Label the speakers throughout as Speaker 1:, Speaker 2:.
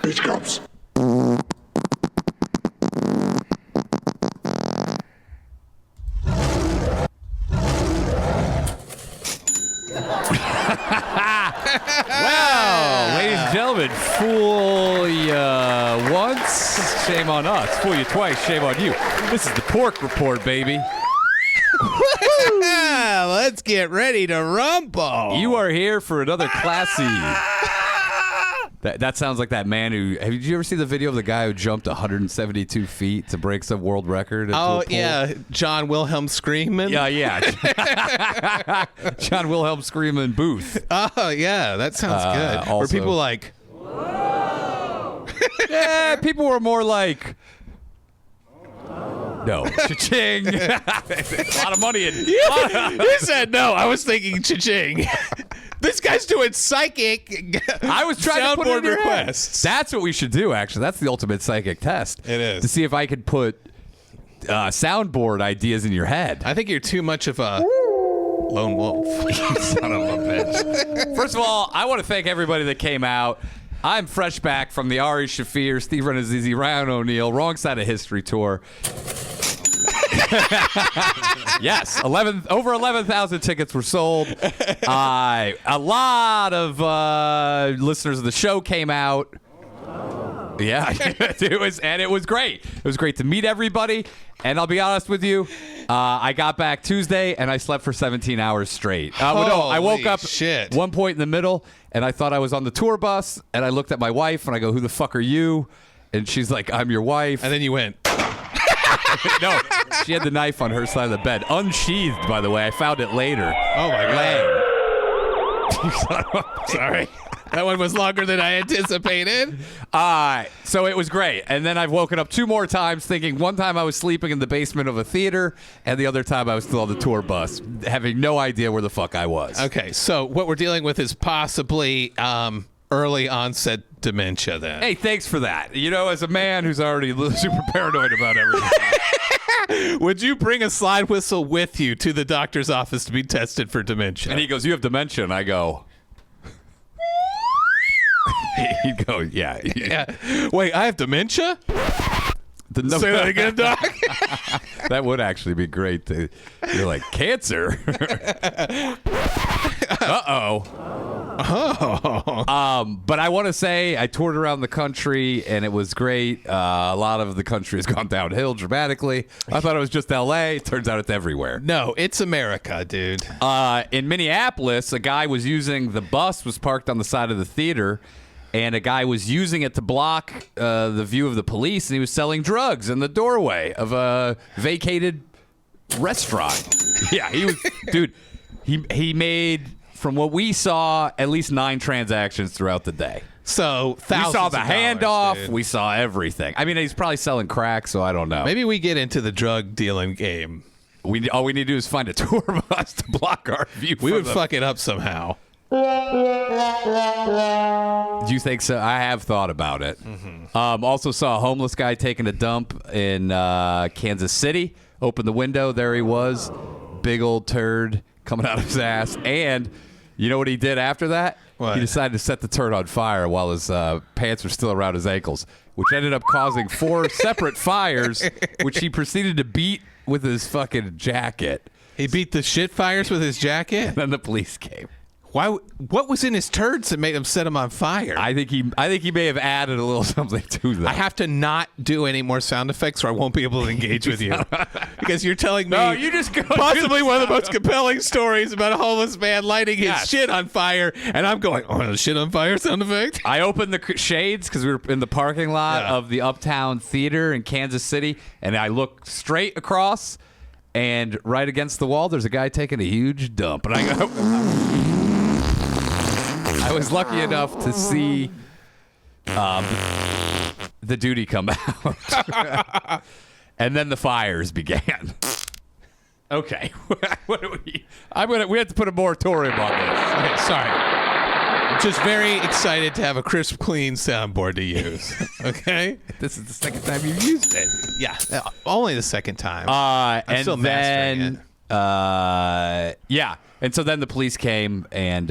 Speaker 1: Beach cops.
Speaker 2: Well, ladies and gentlemen, fool you once, shame on us. Fool you twice, shame on you. This is the Pork Report, baby.
Speaker 3: Let's get ready to rumble.
Speaker 2: You are here for another classy. That sounds like that man who. Did you ever see the video of the guy who jumped 172 feet to break some world record?
Speaker 3: Oh, yeah. John Wilhelm Screamin'.
Speaker 2: Yeah. John Wilhelm Screamin' Booth.
Speaker 3: Oh, yeah. That sounds good.
Speaker 2: Also,
Speaker 3: were people like, whoa?
Speaker 2: Yeah, people were more like, no. Cha-ching. A lot of money in.
Speaker 3: You said no. I was thinking cha-ching. This guy's doing psychic.
Speaker 2: I was trying to put it in your
Speaker 3: requests.
Speaker 2: Head. That's what we should do, actually. That's the ultimate psychic test.
Speaker 3: It is.
Speaker 2: To see if I could put soundboard ideas in your head.
Speaker 3: I think you're too much of a lone wolf.
Speaker 2: Son of a bitch. First of all, I want to thank everybody that came out. I'm fresh back from the Ari Shaffir, Steve Renazizi, Ryan O'Neal, Wrong Side of History tour. Yes, over 11,000 tickets were sold. A lot of listeners of the show came out. Yeah, it was great. It was great to meet everybody. And I'll be honest with you, I got back Tuesday and I slept for 17 hours straight. I woke up one point in the middle and I thought I was on the tour bus and I looked at my wife and I go, "Who the fuck are you?" And she's like, "I'm your wife."
Speaker 3: And then you went.
Speaker 2: No, she had the knife on her side of the bed, unsheathed, by the way. I found it later.
Speaker 3: Oh my God. Sorry. That one was longer than I anticipated.
Speaker 2: So it was great. And then I've woken up 2 more times thinking one time I was sleeping in the basement of a theater and the other time I was still on the tour bus, having no idea where the fuck I was.
Speaker 3: Okay, so what we're dealing with is possibly early onset dementia then.
Speaker 2: Hey, thanks for that. You know, as a man who's already super paranoid about everything.
Speaker 3: Would you bring a slide whistle with you to the doctor's office to be tested for dementia?
Speaker 2: And he goes, "You have dementia." And I go... He'd go, yeah.
Speaker 3: Wait, I have dementia? Say that again, Doc.
Speaker 2: That would actually be great. You're like, "Cancer?" Uh-oh.
Speaker 3: Oh.
Speaker 2: But I want to say I toured around the country, and it was great. A lot of the country has gone downhill dramatically. I thought it was just L.A. Turns out it's everywhere.
Speaker 3: No, it's America, dude.
Speaker 2: In Minneapolis, a guy was using the bus was parked on the side of the theater, and a guy was using it to block the view of the police, and he was selling drugs in the doorway of a vacated restaurant. Yeah, he was, dude. He made, from what we saw, at least 9 transactions throughout the day.
Speaker 3: So
Speaker 2: we saw the handoff.
Speaker 3: Dude.
Speaker 2: We saw everything. I mean, he's probably selling crack, so I don't know.
Speaker 3: Maybe we get into the drug dealing game.
Speaker 2: All we need to do is find a tour bus to block our view.
Speaker 3: We would fuck it up somehow.
Speaker 2: Do you think so? I have thought about it. Mm-hmm. Also saw a homeless guy taking a dump in Kansas City. Opened the window. There he was. Big old turd coming out of his ass. And you know what he did after that?
Speaker 3: What?
Speaker 2: He decided to set the turd on fire while his pants were still around his ankles, which ended up causing 4 separate fires, which he proceeded to beat with his fucking jacket.
Speaker 3: He beat the shit fires with his jacket?
Speaker 2: And then the police came.
Speaker 3: Why? What was in his turds that made him set him on fire?
Speaker 2: I think he may have added a little something to that.
Speaker 3: I have to not do any more sound effects, or I won't be able to engage with you. Because you're telling me
Speaker 2: you just go
Speaker 3: possibly one of the most compelling stories about a homeless man lighting his shit on fire, and I'm going, "Oh, shit on fire sound effect."
Speaker 2: I opened the shades because we were in the parking lot of the Uptown Theater in Kansas City, and I looked straight across. and right against the wall, there's a guy taking a huge dump. And I was lucky enough to see the duty come out. And then the fires began. Okay. What do we have to put a moratorium on this.
Speaker 3: Okay, sorry. I'm just very excited to have a crisp, clean soundboard to use. Okay?
Speaker 2: This is the second time you've used it.
Speaker 3: Yeah. Only the second time. I'm
Speaker 2: And
Speaker 3: still mastering
Speaker 2: then, yeah. And so then the police came, and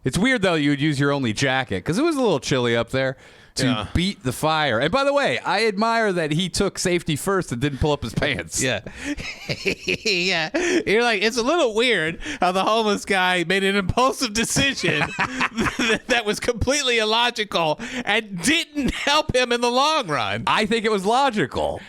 Speaker 2: it's weird, though, you would use your only jacket, because it was a little chilly up there, to beat the fire. And by the way, I admire that he took safety first and didn't pull up his pants.
Speaker 3: Yeah. Yeah. You're like, it's a little weird how the homeless guy made an impulsive decision that was completely illogical and didn't help him in the long run.
Speaker 2: I think it was logical.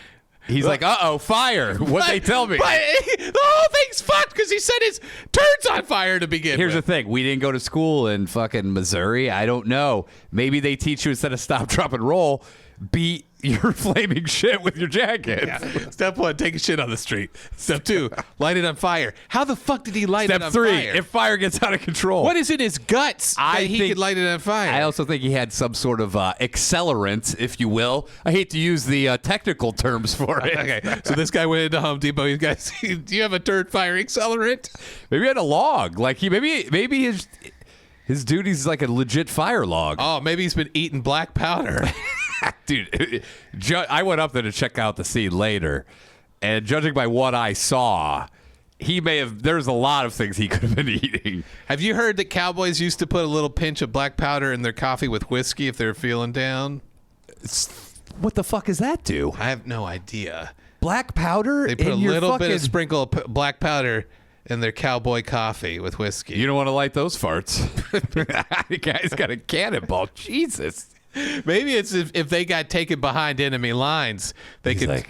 Speaker 2: He's like, uh-oh, fire. What'd they tell me?
Speaker 3: But the whole thing's fucked because he set his turds on fire to begin
Speaker 2: Here's
Speaker 3: with.
Speaker 2: the thing. We didn't go to school in fucking Missouri. I don't know. Maybe they teach you instead of stop, drop, and roll, beat your flaming shit with your jacket.
Speaker 3: Yeah. Step 1, take a shit on the street. Step 2, light it on fire. How the fuck did he light it on
Speaker 2: Step 3,
Speaker 3: fire?
Speaker 2: if fire gets out of control.
Speaker 3: What is in his guts
Speaker 2: I
Speaker 3: that he
Speaker 2: think-
Speaker 3: could light it on fire?
Speaker 2: I also think he had some sort of accelerant, if you will. I hate to use the technical terms for it.
Speaker 3: Okay, so this guy went into Home Depot. He's got, do you have a turd fire accelerant?
Speaker 2: Maybe he had a log. Like maybe his duty's like a legit fire log.
Speaker 3: Oh, maybe he's been eating black powder.
Speaker 2: Dude, I went up there to check out the scene later, and judging by what I saw, there's a lot of things he could have been eating.
Speaker 3: Have you heard that cowboys used to put a little pinch of black powder in their coffee with whiskey if they were feeling down?
Speaker 2: What the fuck does that do?
Speaker 3: I have no idea.
Speaker 2: Black powder?
Speaker 3: They put a
Speaker 2: in your
Speaker 3: little bit
Speaker 2: fucking-
Speaker 3: of sprinkle of black powder in their cowboy coffee with whiskey.
Speaker 2: You don't want to light those farts. The guy's got a cannonball. Jesus.
Speaker 3: Maybe it's if they got taken behind enemy lines, they could
Speaker 2: like,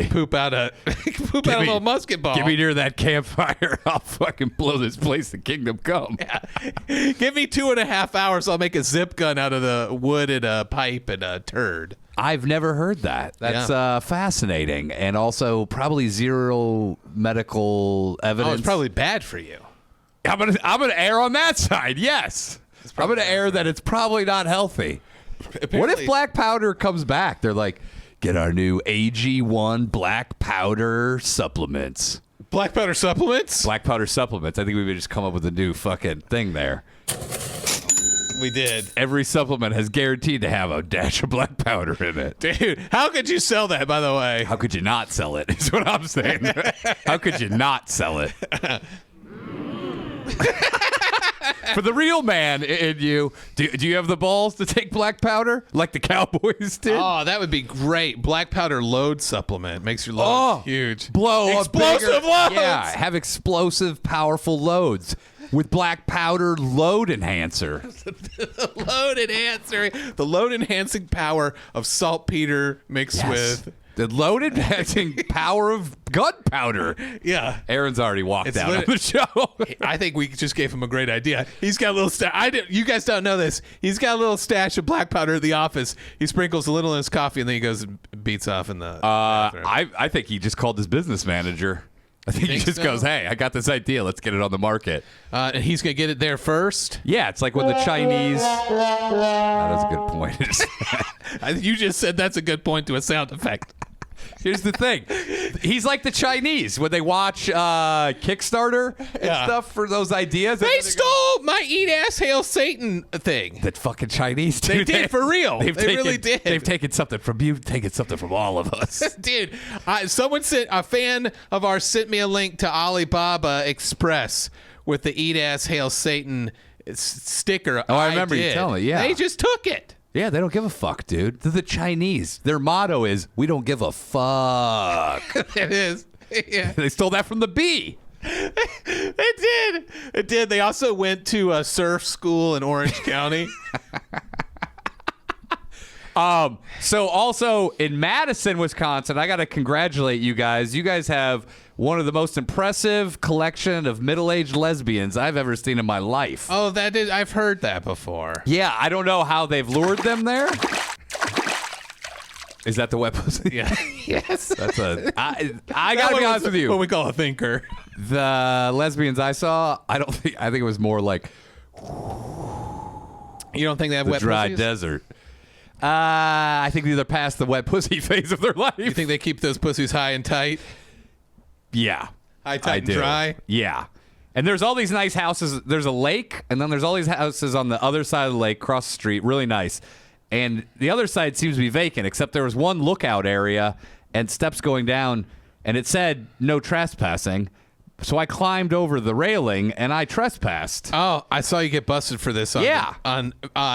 Speaker 3: poop out a little musket ball.
Speaker 2: Get me near that campfire. I'll fucking blow this place to kingdom come.
Speaker 3: Give me 2.5 hours. I'll make a zip gun out of the wood and a pipe and a turd.
Speaker 2: I've never heard that. That's fascinating, and also probably zero medical evidence.
Speaker 3: Oh, it's probably bad for you.
Speaker 2: I'm gonna err on that side. Yes, I'm gonna err that it's probably not healthy. What if black powder comes back? They're like, get our new AG1 black powder supplements.
Speaker 3: Black powder supplements?
Speaker 2: Black powder supplements. I think we would just come up with a new fucking thing there.
Speaker 3: We did.
Speaker 2: Every supplement has guaranteed to have a dash of black powder in it.
Speaker 3: Dude, how could you sell that, by the way?
Speaker 2: How could you not sell it, is what I'm saying. How could you not sell it? For the real man in you, do you have the balls to take black powder like the Cowboys did?
Speaker 3: Oh, that would be great. Black powder load supplement makes your loads huge.
Speaker 2: Blow
Speaker 3: Explosive
Speaker 2: a bigger,
Speaker 3: loads.
Speaker 2: Yeah, have explosive, powerful loads with black powder load enhancer.
Speaker 3: The load enhancing power of saltpeter mixed with.
Speaker 2: The load enhancing power of gunpowder.
Speaker 3: Yeah.
Speaker 2: Aaron's already walked out on
Speaker 3: lit-
Speaker 2: the show.
Speaker 3: I think we just gave him a great idea. He's got a little stash. You guys don't know this. He's got a little stash of black powder at the office. He sprinkles a little in his coffee, and then he goes and beats off in the bathroom.
Speaker 2: I think he just called his business manager. I think he
Speaker 3: think
Speaker 2: just
Speaker 3: so?
Speaker 2: goes, hey, I got this idea. Let's get it on the market.
Speaker 3: And he's going to get it there first.
Speaker 2: Yeah, it's like when the Chinese... That is a good point.
Speaker 3: You just said that's a good point to a sound effect.
Speaker 2: Here's the thing. He's like the Chinese when they watch Kickstarter and stuff for those ideas.
Speaker 3: They stole my eat ass hail Satan thing.
Speaker 2: That fucking Chinese,
Speaker 3: They
Speaker 2: dude.
Speaker 3: did for real. They really did.
Speaker 2: They've taken something from you, taken something from all of us.
Speaker 3: Dude, someone a fan of ours sent me a link to Alibaba Express with the eat ass hail Satan sticker.
Speaker 2: Oh, I remember you telling me, yeah.
Speaker 3: They just took it.
Speaker 2: Yeah, they don't give a fuck, dude. They're the Chinese. Their motto is, we don't give a fuck.
Speaker 3: It is. Yeah.
Speaker 2: They stole that from the bee.
Speaker 3: It did. They also went to a surf school in Orange County.
Speaker 2: So also in Madison, Wisconsin, I got to congratulate you guys. You guys have one of the most impressive collection of middle-aged lesbians I've ever seen in my life.
Speaker 3: Oh, I've heard that before.
Speaker 2: Yeah, I don't know how they've lured them there. Is that the wet pussy?
Speaker 3: Yeah. Yes.
Speaker 2: That's I gotta be honest with you.
Speaker 3: What we call a thinker.
Speaker 2: The lesbians I saw, I think it was more like
Speaker 3: You don't think they have
Speaker 2: the
Speaker 3: wet
Speaker 2: dry
Speaker 3: pussies?
Speaker 2: desert. I think they're past the wet pussy phase of their life.
Speaker 3: You think they keep those pussies high and tight?
Speaker 2: Yeah.
Speaker 3: High,
Speaker 2: I
Speaker 3: tight, and
Speaker 2: do.
Speaker 3: dry?
Speaker 2: Yeah. And there's all these nice houses. There's a lake, and then there's all these houses on the other side of the lake, across the street, really nice. And the other side seems to be vacant, except there was one lookout area and steps going down, and it said no trespassing. So I climbed over the railing, and I trespassed.
Speaker 3: Oh, I saw you get busted for this on,
Speaker 2: Yeah.
Speaker 3: on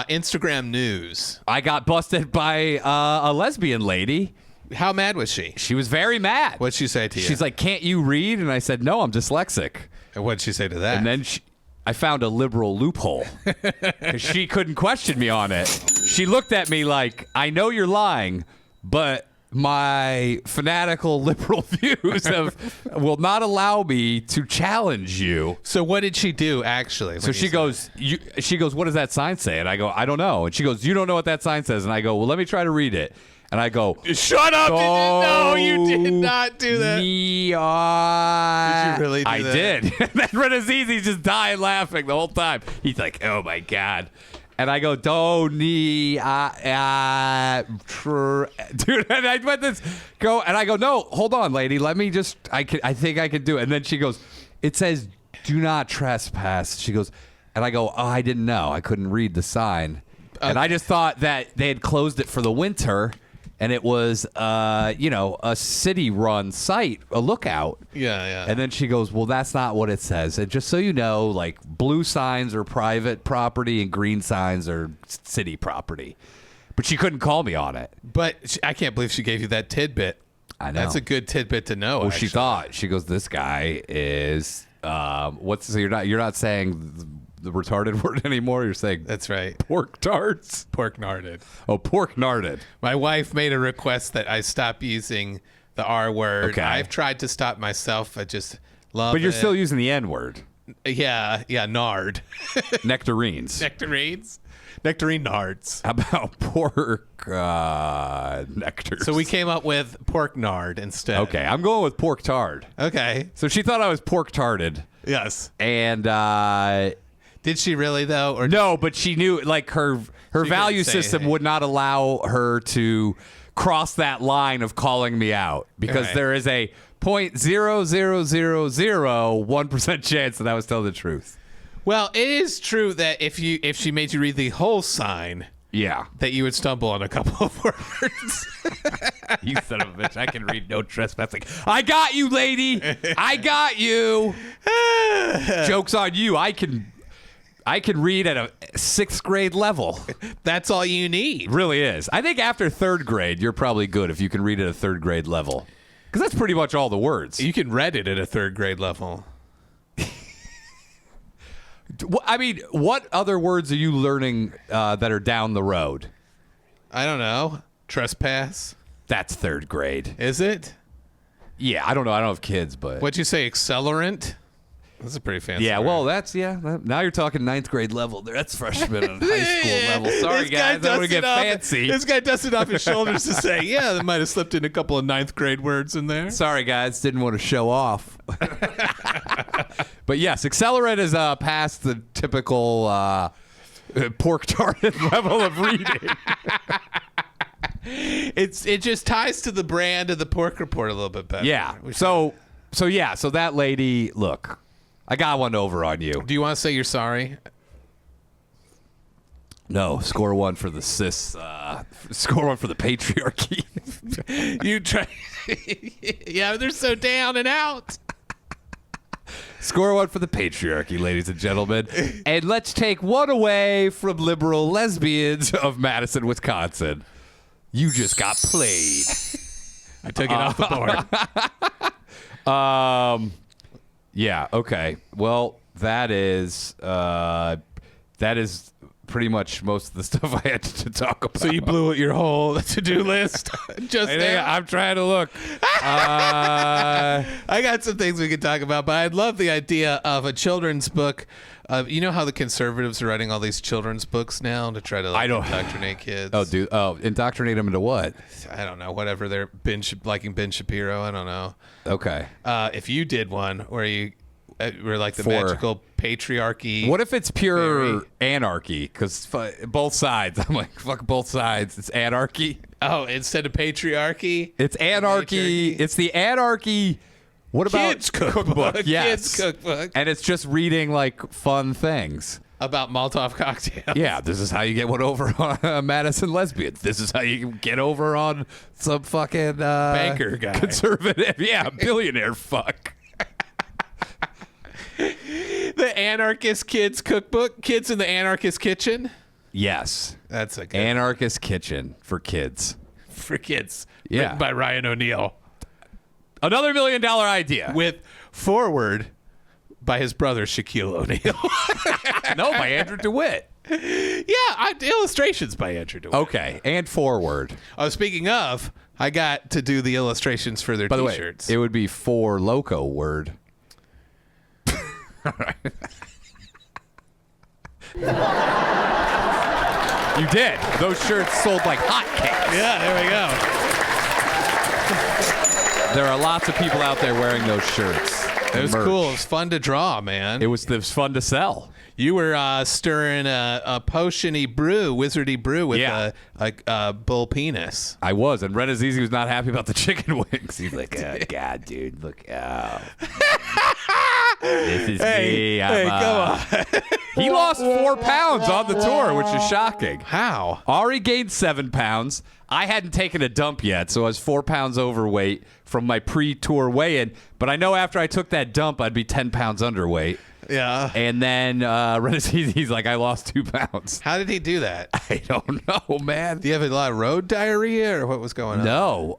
Speaker 3: Instagram News.
Speaker 2: I got busted by a lesbian lady.
Speaker 3: How mad was she?
Speaker 2: She was very mad.
Speaker 3: What'd she say to you?
Speaker 2: She's like, "Can't you read?" And I said, "No, I'm dyslexic."
Speaker 3: And what'd she say to that?
Speaker 2: And then I found a liberal loophole because she couldn't question me on it. She looked at me like, "I know you're lying, but my fanatical liberal views will not allow me to challenge you."
Speaker 3: So what did she do actually?
Speaker 2: So she goes, "What does that sign say?" And I go, "I don't know." And she goes, "You don't know what that sign says?" And I go, "Well, let me try to read it." And I go,
Speaker 3: Shut up! No, you did not do that.
Speaker 2: Did you
Speaker 3: really do
Speaker 2: I
Speaker 3: that?
Speaker 2: did. And then Renazizi's just dying laughing the whole time. He's like, "Oh my God." And I go, dude, and I went and I go, "No, hold on, lady. Let me just, I think I can do it." And then she goes, "It says do not trespass." She goes, and I go, "Oh, I didn't know. I couldn't read the sign." And I just thought that they had closed it for the winter. And it was, a city-run site, a lookout.
Speaker 3: Yeah.
Speaker 2: And then she goes, "Well, that's not what it says. And just so you know, like, blue signs are private property and green signs are city property." But she couldn't call me on it.
Speaker 3: But I can't believe she gave you that tidbit.
Speaker 2: I know.
Speaker 3: That's a good tidbit to know.
Speaker 2: Well,
Speaker 3: actually.
Speaker 2: she thought. She goes, "This guy is, so you're not saying the retarded word anymore. You're saying
Speaker 3: That's right.
Speaker 2: pork tarts."
Speaker 3: Pork narded.
Speaker 2: Oh, pork narded.
Speaker 3: My wife made a request that I stop using the R word.
Speaker 2: Okay.
Speaker 3: I've tried to stop myself. I just love
Speaker 2: But you're
Speaker 3: it.
Speaker 2: still using the N word.
Speaker 3: Yeah, nard.
Speaker 2: Nectarines.
Speaker 3: Nectarines. Nectarine nards.
Speaker 2: How about pork nectars?
Speaker 3: So we came up with pork nard instead.
Speaker 2: Okay, I'm going with pork tard.
Speaker 3: Okay.
Speaker 2: So she thought I was pork tarded.
Speaker 3: Yes.
Speaker 2: And
Speaker 3: Did she really though? Or
Speaker 2: no, but she knew, like, her value
Speaker 3: say
Speaker 2: system
Speaker 3: anything.
Speaker 2: would not allow her to cross that line of calling me out because
Speaker 3: Right.
Speaker 2: there is a 0.00001% chance that I was telling the truth.
Speaker 3: Well, it is true that if she made you read the whole sign,
Speaker 2: Yeah.
Speaker 3: that you would stumble on a couple of words.
Speaker 2: You son of a bitch. I can read no trespassing. I got you, lady. I got you. Joke's on you. I can read at a 6th grade level.
Speaker 3: That's all you need.
Speaker 2: It really is. I think after 3rd grade, you're probably good if you can read at a 3rd grade level. Because that's pretty much all the words.
Speaker 3: You can read it at a 3rd grade level.
Speaker 2: I mean, what other words are you learning that are down the road?
Speaker 3: I don't know. Trespass.
Speaker 2: That's 3rd grade.
Speaker 3: Is it?
Speaker 2: Yeah, I don't know. I don't have kids, but
Speaker 3: What'd you say? Accelerant? That's a pretty fancy
Speaker 2: yeah,
Speaker 3: word.
Speaker 2: well, now you're talking 9th grade level. That's freshman and high school level. Sorry,
Speaker 3: This guy
Speaker 2: guys. I don't want to get
Speaker 3: dusted off-
Speaker 2: fancy.
Speaker 3: This guy dusted off his shoulders to say, yeah, they might have slipped in a couple of 9th grade words in there.
Speaker 2: Sorry, guys. Didn't want to show off. But yes, accelerant is past the typical pork tarded level of reading.
Speaker 3: It just ties to the brand of the Pork Report a little bit better.
Speaker 2: Yeah. So that lady, look, I got one over on you.
Speaker 3: Do you want to say you're sorry?
Speaker 2: No, score one for the score one for the patriarchy.
Speaker 3: You try. Yeah, they're so down and out.
Speaker 2: Score one for the patriarchy, ladies and gentlemen. And let's take one away from liberal lesbians of Madison, Wisconsin. You just got played.
Speaker 3: I took it off the board.
Speaker 2: Yeah, okay. Well, that is pretty much most of the stuff I had to talk about.
Speaker 3: So you blew your whole to-do list just there?
Speaker 2: I'm trying to look.
Speaker 3: I got some things we could talk about, but I'd love the idea of a children's book. You know how the conservatives are writing all these children's books now to try to indoctrinate kids?
Speaker 2: Indoctrinate them into what?
Speaker 3: I don't know. Whatever they're liking Ben Shapiro. I don't know.
Speaker 2: Okay.
Speaker 3: If you did one where you were like the magical patriarchy.
Speaker 2: What if it's pure anarchy? Because both sides. I'm like, fuck both sides. It's anarchy.
Speaker 3: Oh, instead of patriarchy?
Speaker 2: It's anarchy. It's the anarchy. What about
Speaker 3: Kids cookbook?
Speaker 2: Yes.
Speaker 3: Kids cookbook.
Speaker 2: And it's just reading like fun things.
Speaker 3: About Molotov cocktails.
Speaker 2: Yeah, this is how you get one over on Madison lesbians. This is how you get over on some fucking
Speaker 3: banker guy.
Speaker 2: Conservative. Yeah, billionaire fuck.
Speaker 3: The Anarchist Kids Cookbook. Kids in the Anarchist Kitchen.
Speaker 2: Yes.
Speaker 3: That's a good
Speaker 2: Anarchist Kitchen for kids.
Speaker 3: For kids.
Speaker 2: Yeah.
Speaker 3: Written by Ryan O'Neal.
Speaker 2: Another $1 million idea.
Speaker 3: With foreword by his brother Shaquille O'Neal.
Speaker 2: No, by Andrew DeWitt.
Speaker 3: Yeah, illustrations by Andrew DeWitt.
Speaker 2: Okay, and forward.
Speaker 3: Oh, speaking of, I got to do the illustrations for their
Speaker 2: By the way,
Speaker 3: T-shirts.
Speaker 2: it would be for loco word. You did. Those shirts sold like hotcakes.
Speaker 3: Yeah, there we go.
Speaker 2: There are lots of people out there wearing those shirts.
Speaker 3: It was cool. It was fun to draw, man.
Speaker 2: It was fun to sell.
Speaker 3: You were stirring a potion-y brew, wizardy brew with a bull penis.
Speaker 2: I was, and Ren Azizi was not happy about the chicken wings. He's like, oh, God, dude, look, this is me.
Speaker 3: Come on.
Speaker 2: He lost 4 pounds on the tour, which is shocking.
Speaker 3: How?
Speaker 2: Ari gained 7 pounds. I hadn't taken a dump yet, so I was 4 pounds overweight from my pre-tour weigh-in. But I know after I took that dump, I'd be 10 pounds underweight.
Speaker 3: Yeah.
Speaker 2: And then he's like, I lost 2 pounds.
Speaker 3: How did he do that?
Speaker 2: I don't know, man.
Speaker 3: Do you have a lot of road diarrhea, or what was going on?
Speaker 2: No.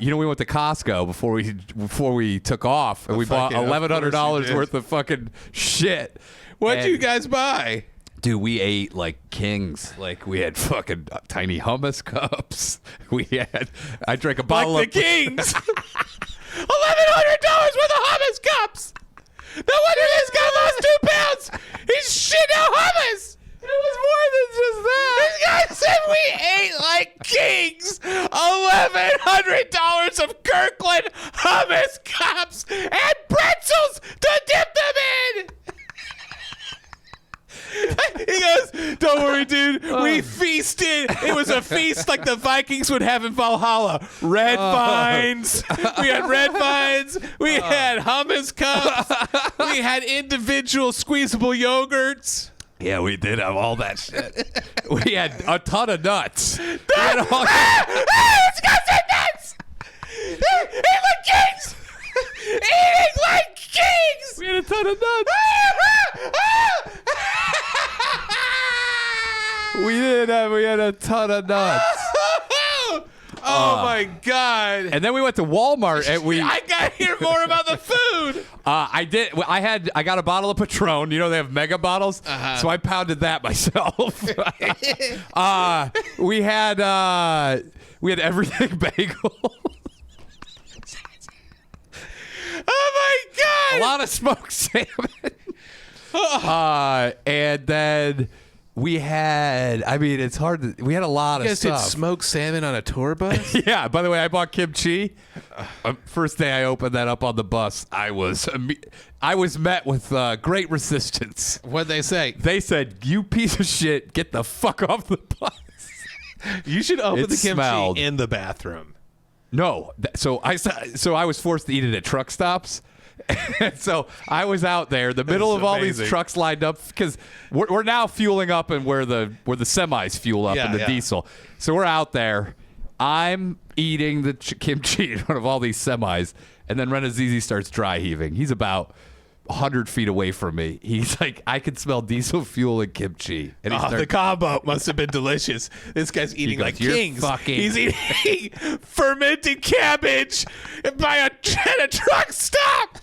Speaker 2: We went to Costco before we took off, and we bought $1,100 worth of fucking shit.
Speaker 3: What'd you guys buy?
Speaker 2: Dude, we ate like kings. Like we had fucking tiny hummus cups. I drank a bottle
Speaker 3: like
Speaker 2: of
Speaker 3: the kings. $1,100 worth of hummus cups. No wonder this guy lost 2 pounds. He's shit out hummus. It was more than just that. This guy said we ate like kings. $1,100 of Kirkland hummus cups and pretzels to dip them in. He goes, don't worry, dude. We feasted. It was a feast like the Vikings would have in Valhalla. Red vines. We had red vines. We had hummus cups. We had individual squeezable yogurts.
Speaker 2: Yeah, we did have all that shit. We had a ton of nuts.
Speaker 3: It's got some nuts. Eating like kings. Eating like kings.
Speaker 2: We had a ton of nuts. We had a ton of nuts.
Speaker 3: Oh my God.
Speaker 2: And then we went to Walmart and
Speaker 3: I got to hear more about the food.
Speaker 2: I got a bottle of Patron. You know they have mega bottles, so I pounded that myself. We had everything bagel.
Speaker 3: Oh my God.
Speaker 2: A lot of smoked salmon. And then we had, it's hard to, we had a lot
Speaker 3: You
Speaker 2: of
Speaker 3: guys did
Speaker 2: stuff.
Speaker 3: smoked salmon on a tour bus?
Speaker 2: Yeah, by the way, I bought kimchi. First day I opened that up on the bus, I was met with great resistance.
Speaker 3: What'd they say?
Speaker 2: They said, "You piece of shit, get the fuck off the bus."
Speaker 3: You should open
Speaker 2: It
Speaker 3: the kimchi
Speaker 2: smelled.
Speaker 3: in the bathroom.
Speaker 2: No, so I was forced to eat it at truck stops. So I was out there, the middle of all these trucks lined up, because we're now fueling up and where the semis fuel up in the diesel. So we're out there. I'm eating the kimchi in front of all these semis, and then Ren Azizi starts dry heaving. He's about 100 feet away from me. He's like, I can smell diesel fuel and kimchi. And
Speaker 3: The combo must have been delicious. This guy's eating like kings. He's eating fermented cabbage at a truck stop.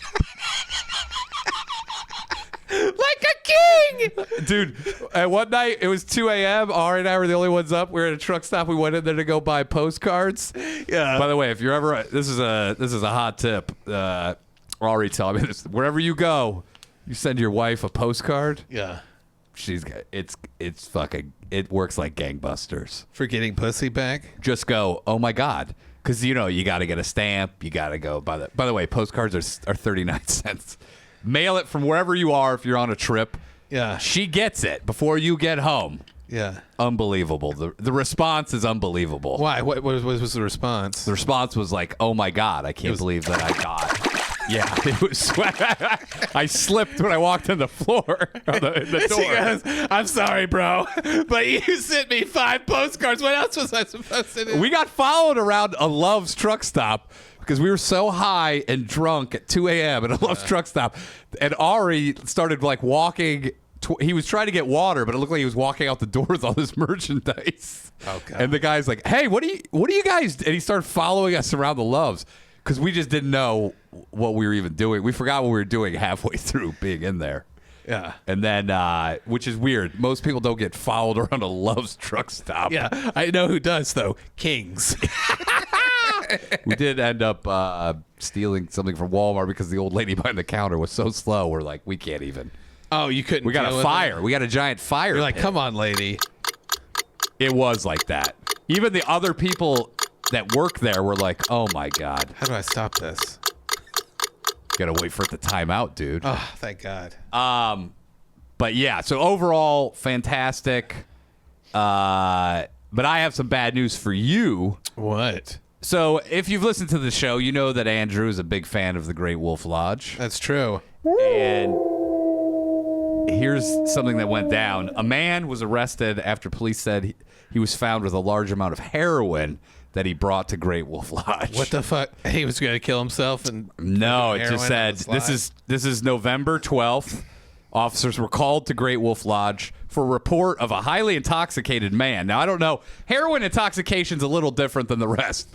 Speaker 3: Like a king.
Speaker 2: Dude, one night, it was 2 a.m. Ari and I were the only ones up. We were at a truck stop. We went in there to go buy postcards.
Speaker 3: Yeah.
Speaker 2: By the way, if you're ever, this is a hot tip. Ari told me this. Wherever you go, you send your wife a postcard.
Speaker 3: Yeah.
Speaker 2: It's fucking, it works like gangbusters.
Speaker 3: For getting pussy back?
Speaker 2: Just go, oh my God. Because, you got to get a stamp. You got to go. By the way, postcards are 39 cents. Mail it from wherever you are if you're on a trip.
Speaker 3: Yeah.
Speaker 2: She gets it before you get home.
Speaker 3: Yeah.
Speaker 2: Unbelievable. The response is unbelievable.
Speaker 3: Why? What was the response?
Speaker 2: The response was like, oh my God, I can't believe that I got. Yeah, it was. I slipped when I walked on the floor, on the door.
Speaker 3: She goes, I'm sorry, bro, but you sent me 5 postcards. What else was I supposed to do?
Speaker 2: We got followed around a Love's truck stop because we were so high and drunk at 2 a.m. at a Love's truck stop. And Ari started like walking. He was trying to get water, but it looked like he was walking out the door with all this merchandise.
Speaker 3: Oh, God.
Speaker 2: And the guy's like, hey, what do you guys? And he started following us around the Love's because we just didn't know what we were even doing. We forgot what we were doing halfway through being in there.
Speaker 3: Yeah.
Speaker 2: And then, which is weird. Most people don't get followed around a Love's truck stop.
Speaker 3: Yeah. I know who does, though. Kings.
Speaker 2: We did end up stealing something from Walmart because the old lady behind the counter was so slow. We're like, we can't even.
Speaker 3: Oh, you couldn't.
Speaker 2: We got
Speaker 3: deal
Speaker 2: a
Speaker 3: with
Speaker 2: fire.
Speaker 3: it?
Speaker 2: We got a giant fire.
Speaker 3: You're like,
Speaker 2: pit.
Speaker 3: come on, lady.
Speaker 2: It was like that. Even the other people that work there were like, oh my God.
Speaker 3: How do I stop this?
Speaker 2: Gotta wait for it to time out, dude.
Speaker 3: Oh, thank God.
Speaker 2: But yeah, so overall, fantastic. But I have some bad news for you.
Speaker 3: What?
Speaker 2: So if you've listened to the show, you know that Andrew is a big fan of the Great Wolf Lodge.
Speaker 3: That's true.
Speaker 2: And here's something that went down. A man was arrested after police said he was found with a large amount of heroin that he brought to Great Wolf Lodge.
Speaker 3: What the fuck? He was going to kill himself and
Speaker 2: No, it just
Speaker 3: heroin
Speaker 2: said
Speaker 3: on the
Speaker 2: this is November 12th. Officers were called to Great Wolf Lodge for a report of a highly intoxicated man. Now I don't know. Heroin intoxication's a little different than the rest.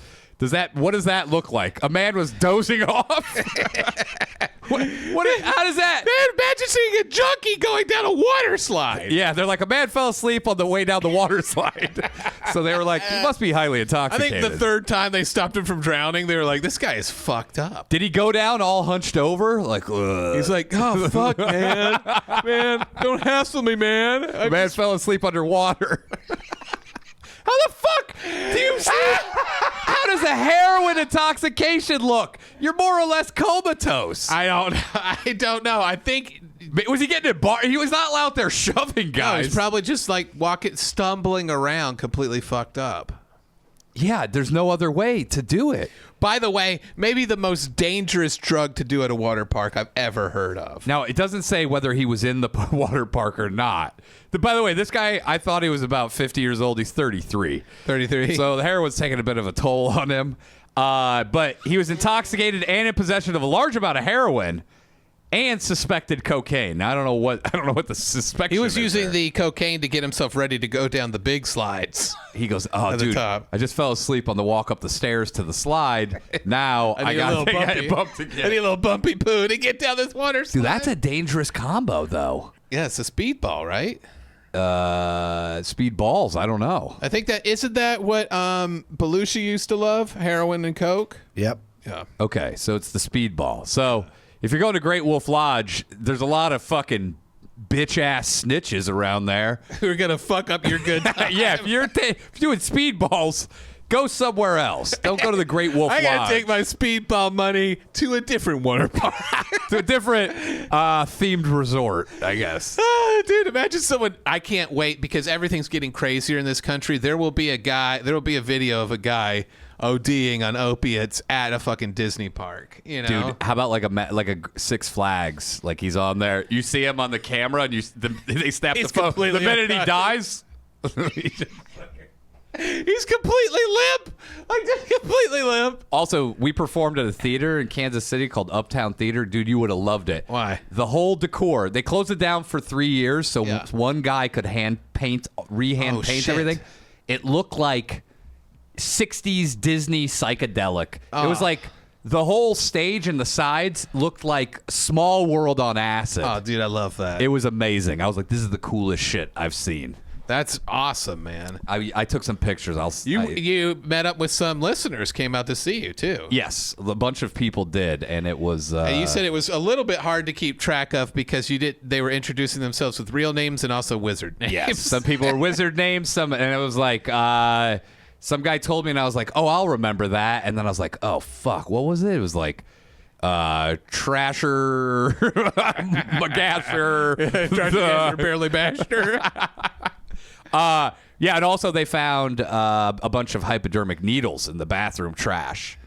Speaker 2: What does that look like? A man was dozing off? How does that?
Speaker 3: Man, imagine seeing a junkie going down a water slide.
Speaker 2: Yeah, they're like, a man fell asleep on the way down the water slide. So they were like, he must be highly
Speaker 3: I
Speaker 2: intoxicated.
Speaker 3: think the third time they stopped him from drowning, they were like, this guy is fucked up.
Speaker 2: Did he go down all hunched over? Like, ugh.
Speaker 3: He's like, oh, fuck, man. Man, don't hassle me, man.
Speaker 2: The man fell asleep underwater. How the fuck do you see? How does a heroin intoxication look? You're more or less comatose.
Speaker 3: I don't know. I think
Speaker 2: Was he getting it? He was not out there shoving guys.
Speaker 3: he's probably just like stumbling around completely fucked up.
Speaker 2: Yeah, there's no other way to do it.
Speaker 3: By the way, maybe the most dangerous drug to do at a water park I've ever heard of.
Speaker 2: Now, it doesn't say whether he was in the water park or not. By the way, this guy, I thought he was about 50 years old. He's 33.
Speaker 3: 33?
Speaker 2: So the heroin's taking a bit of a toll on him. But he was intoxicated and in possession of a large amount of heroin and suspected cocaine. Now, I don't know what the suspicion is.
Speaker 3: He was using
Speaker 2: there.
Speaker 3: the cocaine to get himself ready to go down the big slides.
Speaker 2: He goes, oh,
Speaker 3: At the
Speaker 2: dude,
Speaker 3: top.
Speaker 2: I just fell asleep on the walk up the stairs to the slide. Now I got bumped again.
Speaker 3: I need a little bumpy poo to get down this water slide.
Speaker 2: Dude, that's a dangerous combo, though.
Speaker 3: Yeah, it's a speedball, right?
Speaker 2: Speed balls. I don't know.
Speaker 3: I think isn't that what Belushi used to love? Heroin and coke?
Speaker 1: Yep.
Speaker 3: Yeah.
Speaker 2: Okay, so it's the speedball. So if you're going to Great Wolf Lodge, there's a lot of fucking bitch-ass snitches around there.
Speaker 3: We're going to fuck up your good time.
Speaker 2: Yeah, if you're doing speedballs, go somewhere else. Don't go to the Great Wolf Lodge.
Speaker 3: I got to take my speedball money to a different water park.
Speaker 2: To a different themed resort, I guess.
Speaker 3: Dude, imagine someone. I can't wait because everything's getting crazier in this country. There will be a video of a guy ODing on opiates at a fucking Disney park. You know,
Speaker 2: Dude, how about like a Six Flags? Like he's on there. You see him on the camera, and they snap
Speaker 3: He's
Speaker 2: the phone. The
Speaker 3: completely
Speaker 2: minute he
Speaker 3: unconscious.
Speaker 2: dies.
Speaker 3: He's completely limp. Like just completely limp.
Speaker 2: Also, we performed at a theater in Kansas City called Uptown Theater. Dude, you would have loved it.
Speaker 3: Why?
Speaker 2: The whole decor. They closed it down for 3 years, so
Speaker 3: Yeah.
Speaker 2: one guy could hand paint
Speaker 3: Oh,
Speaker 2: paint
Speaker 3: shit.
Speaker 2: everything. It looked like 60s Disney psychedelic. It was like the whole stage and the sides looked like Small World on acid.
Speaker 3: Oh, dude, I love that.
Speaker 2: It was amazing. I was like, this is the coolest shit I've seen.
Speaker 3: That's awesome, man.
Speaker 2: I took some pictures.
Speaker 3: You met up with some listeners, came out to see you too.
Speaker 2: Yes, a bunch of people did, and it was.
Speaker 3: And you said it was a little bit hard to keep track of because they were introducing themselves with real names and also wizard names.
Speaker 2: Yes, some people were wizard names. And it was like some guy told me, and I was like, oh, I'll remember that. And then I was like, oh fuck, what was it? It was like. Trasher, Magasher,
Speaker 3: Trasher, Barely Basher.
Speaker 2: Yeah, and also they found a bunch of hypodermic needles in the bathroom trash.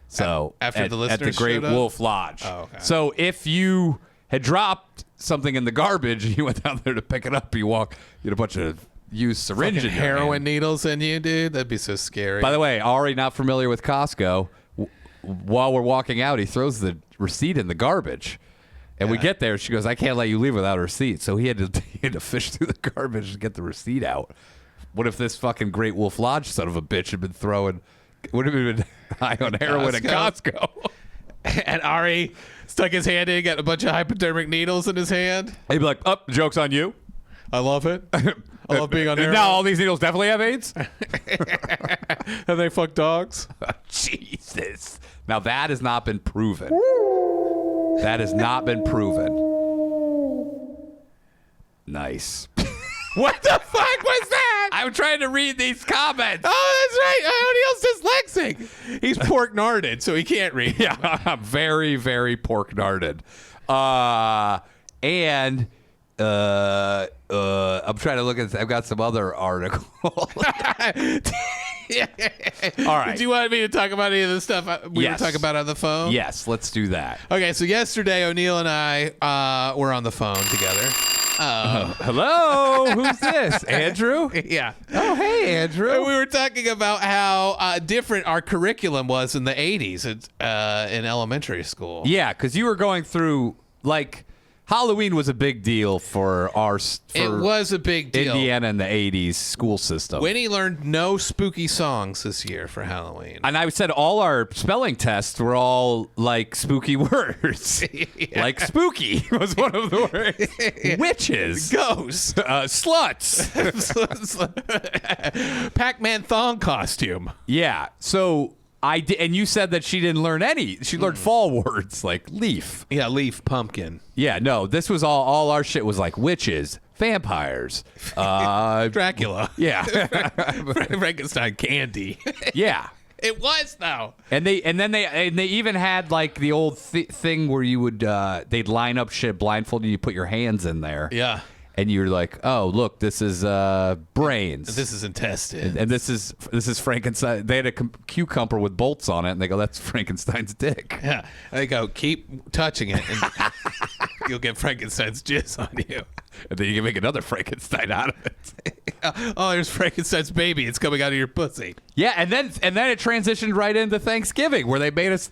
Speaker 2: So
Speaker 3: after the listeners
Speaker 2: at the Great
Speaker 3: showed up?
Speaker 2: Wolf Lodge.
Speaker 3: Oh, okay.
Speaker 2: So if you had dropped something in the garbage and you went down there to pick it up, you had a bunch of used syringe in your
Speaker 3: heroin
Speaker 2: hand.
Speaker 3: needles in you, dude. That'd be so scary.
Speaker 2: By the way, already not familiar with Costco. While we're walking out, he throws the receipt in the garbage. And we get there, she goes, I can't let you leave without a receipt. So he had to fish through the garbage to get the receipt out. What if this fucking Great Wolf Lodge son of a bitch had been would have been high on heroin at Costco?
Speaker 3: And Ari stuck his hand in, got a bunch of hypodermic needles in his hand.
Speaker 2: He'd be like, oh, the joke's on you.
Speaker 3: I love it. I love being on heroin.
Speaker 2: Now all these needles definitely have AIDS?
Speaker 3: Have they fucked dogs?
Speaker 2: Jesus. Now that has not been proven. That has not been proven. Nice.
Speaker 3: What the fuck was that?
Speaker 2: I'm trying to read these comments.
Speaker 3: Oh, that's right. O'Neill's dyslexic. He's pork narded, so he can't read.
Speaker 2: Yeah, I'm very, very pork narded. And I'm trying to look at. I've got some other articles. All right.
Speaker 3: Did you want me to talk about any of the stuff we were talking about on the phone?
Speaker 2: Yes, let's do that.
Speaker 3: Okay, so yesterday O'Neill and I were on the phone together.
Speaker 2: Hello, who's this? Andrew?
Speaker 3: Yeah.
Speaker 2: Oh, hey, Andrew.
Speaker 3: And we were talking about how different our curriculum was in the 80s in elementary school.
Speaker 2: Yeah, because you were going through, like, Halloween was a big deal for
Speaker 3: it was a big deal.
Speaker 2: Indiana in the 80s school system.
Speaker 3: Winnie learned no spooky songs this year for Halloween.
Speaker 2: And I said all our spelling tests were all like spooky words.
Speaker 3: Yeah.
Speaker 2: Like spooky was one of the words. Witches.
Speaker 3: Ghosts.
Speaker 2: Sluts.
Speaker 3: Pac-Man thong costume.
Speaker 2: Yeah. So I did, and you said that she didn't learn any. She learned fall words like leaf.
Speaker 3: Yeah, leaf, pumpkin.
Speaker 2: Yeah, no, this was all our shit was like witches, vampires,
Speaker 3: Dracula.
Speaker 2: Yeah.
Speaker 3: Frankenstein candy.
Speaker 2: Yeah.
Speaker 3: It was though.
Speaker 2: And they even had like the old thing where you would they'd line up shit blindfolded, you put your hands in there.
Speaker 3: Yeah.
Speaker 2: And you're like, oh, look, this is brains.
Speaker 3: This is intestine.
Speaker 2: And this is Frankenstein. They had a cucumber with bolts on it, and they go, that's Frankenstein's dick.
Speaker 3: Yeah. And they go, keep touching it, and you'll get Frankenstein's jizz on you.
Speaker 2: And then you can make another Frankenstein out of it.
Speaker 3: Oh, there's Frankenstein's baby. It's coming out of your pussy.
Speaker 2: Yeah, and then it transitioned right into Thanksgiving, where they made us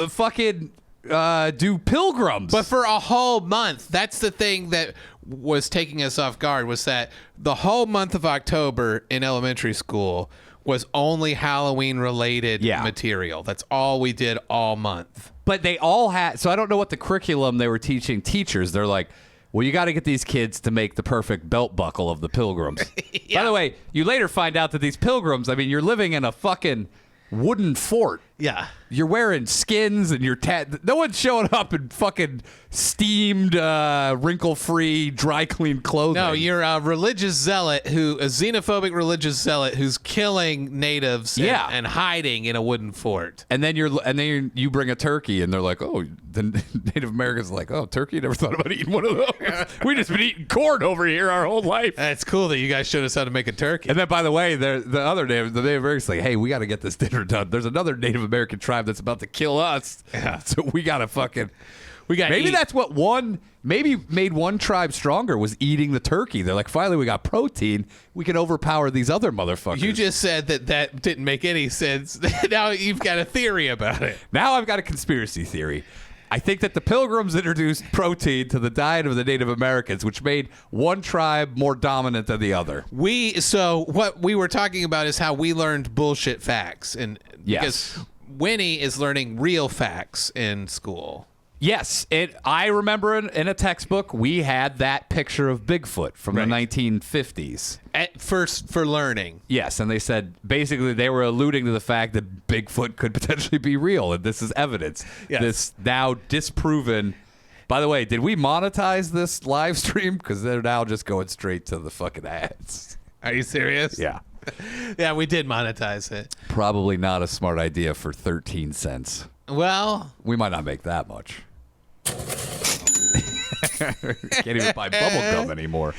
Speaker 2: fucking do pilgrims.
Speaker 3: But for a whole month, that's the thing that was taking us off guard, was that the whole month of October in elementary school was only Halloween related material. That's all we did all month.
Speaker 2: But they all had, so I don't know what the curriculum they were teaching teachers. They're like, well, you got to get these kids to make the perfect belt buckle of the pilgrims.
Speaker 3: Yeah.
Speaker 2: By the way, you later find out that these pilgrims, I mean, you're living in a fucking wooden fort.
Speaker 3: Yeah.
Speaker 2: You're wearing skins and you're no one's showing up in fucking steamed, wrinkle-free, dry-clean clothing.
Speaker 3: No, you're a religious zealot a xenophobic religious zealot who's killing natives and hiding in a wooden fort.
Speaker 2: And then you bring a turkey and they're like, oh, the Native Americans are like, oh, turkey? Never thought about eating one of those. We just been eating corn over here our whole life.
Speaker 3: It's cool that you guys showed us how to make a turkey.
Speaker 2: And then, by the way, the Native Americans like, hey, we got to get this dinner done. There's another Native American tribe that's about to kill us. Yeah. So we got to fucking... Maybe that's what made one tribe stronger, was eating the turkey. They're like, finally, we got protein. We can overpower these other motherfuckers.
Speaker 3: You just said that didn't make any sense. Now you've got a theory about it.
Speaker 2: Now I've got a conspiracy theory. I think that the Pilgrims introduced protein to the diet of the Native Americans, which made one tribe more dominant than the other.
Speaker 3: So what we were talking about is how we learned bullshit facts. And
Speaker 2: yes.
Speaker 3: because Winnie is learning real facts in school.
Speaker 2: Yes, I remember in a textbook we had that picture of Bigfoot from the 1950s.
Speaker 3: At first, for learning.
Speaker 2: Yes, and they said basically they were alluding to the fact that Bigfoot could potentially be real, and this is evidence.
Speaker 3: Yes.
Speaker 2: This now disproven. By the way, did we monetize this live stream? Because they're now just going straight to the fucking ads.
Speaker 3: Are you serious?
Speaker 2: Yeah.
Speaker 3: Yeah, we did monetize it.
Speaker 2: Probably not a smart idea for 13 cents.
Speaker 3: Well,
Speaker 2: We might not make that much. Can't even buy bubble gum anymore.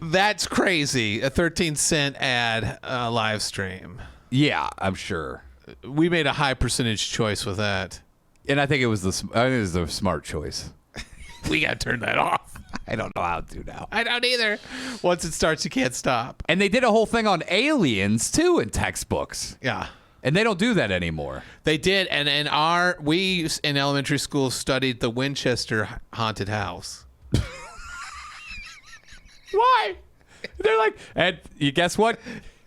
Speaker 3: that's crazy. A 13-cent ad live stream.
Speaker 2: Yeah, I'm sure.
Speaker 3: We made a high percentage choice with that.
Speaker 2: And I think it was the smart choice.
Speaker 3: We got to turn that off.
Speaker 2: I don't know how to now.
Speaker 3: I don't either. Once it starts, you can't stop.
Speaker 2: And they did a whole thing on aliens too in textbooks.
Speaker 3: Yeah.
Speaker 2: And they don't do that anymore.
Speaker 3: They did, and we in elementary school studied the Winchester haunted house.
Speaker 2: Why? They're like, and you guess what?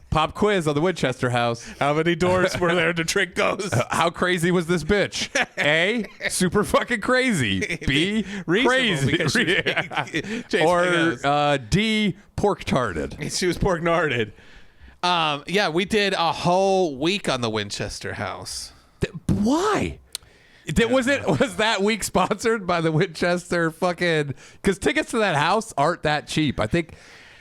Speaker 2: Pop quiz on the Winchester house.
Speaker 3: How many doors were there to trick ghosts?
Speaker 2: How crazy was this bitch? A, super fucking crazy. B,
Speaker 3: Reasonable, because
Speaker 2: crazy.
Speaker 3: she chased the
Speaker 2: Or D, pork tarded.
Speaker 3: She was pork narded. Yeah, we did a whole week on the Winchester house.
Speaker 2: Why? Was that week sponsored by the Winchester fucking? Because tickets to that house aren't that cheap. I think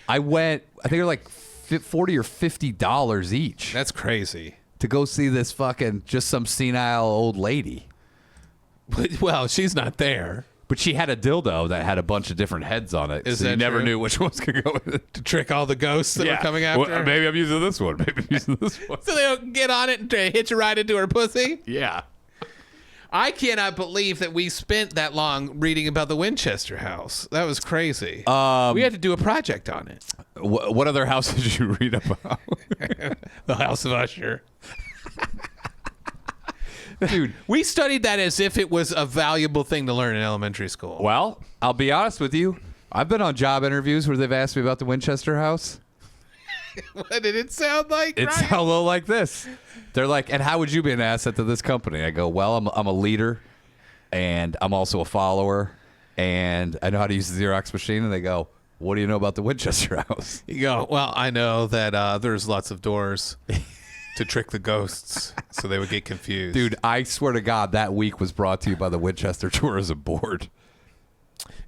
Speaker 2: they're like $40 or $50 each
Speaker 3: That's crazy.
Speaker 2: to go see this fucking just some senile old lady.
Speaker 3: Well, she's not there.
Speaker 2: But she had a dildo that had a bunch of different heads on it.
Speaker 3: Is
Speaker 2: so you
Speaker 3: that
Speaker 2: never
Speaker 3: true?
Speaker 2: knew which one's going to go with it.
Speaker 3: To trick all the ghosts that were coming after her.
Speaker 2: Maybe I'm using this one. Maybe I'm using this one.
Speaker 3: So they'll get on it and hitch a ride into her pussy?
Speaker 2: Yeah.
Speaker 3: I cannot believe that we spent that long reading about the Winchester house. That was crazy. We had to do a project on it.
Speaker 2: What other house did you read about?
Speaker 3: The House of Usher.
Speaker 2: Dude.
Speaker 3: We studied that as if it was a valuable thing to learn in elementary school.
Speaker 2: Well, I'll be honest with you. I've been on job interviews where they've asked me about the Winchester house.
Speaker 3: What did it sound like?
Speaker 2: It's
Speaker 3: Ryan?
Speaker 2: a little like this. They're like, and how would you be an asset to this company? I go, well, I'm a leader, and I'm also a follower, and I know how to use the Xerox machine. And they go, what do you know about the Winchester house?
Speaker 3: You go, well, I know that there's lots of doors to trick the ghosts so they would get confused.
Speaker 2: Dude, I swear to God, that week was brought to you by the Winchester Tourism Board.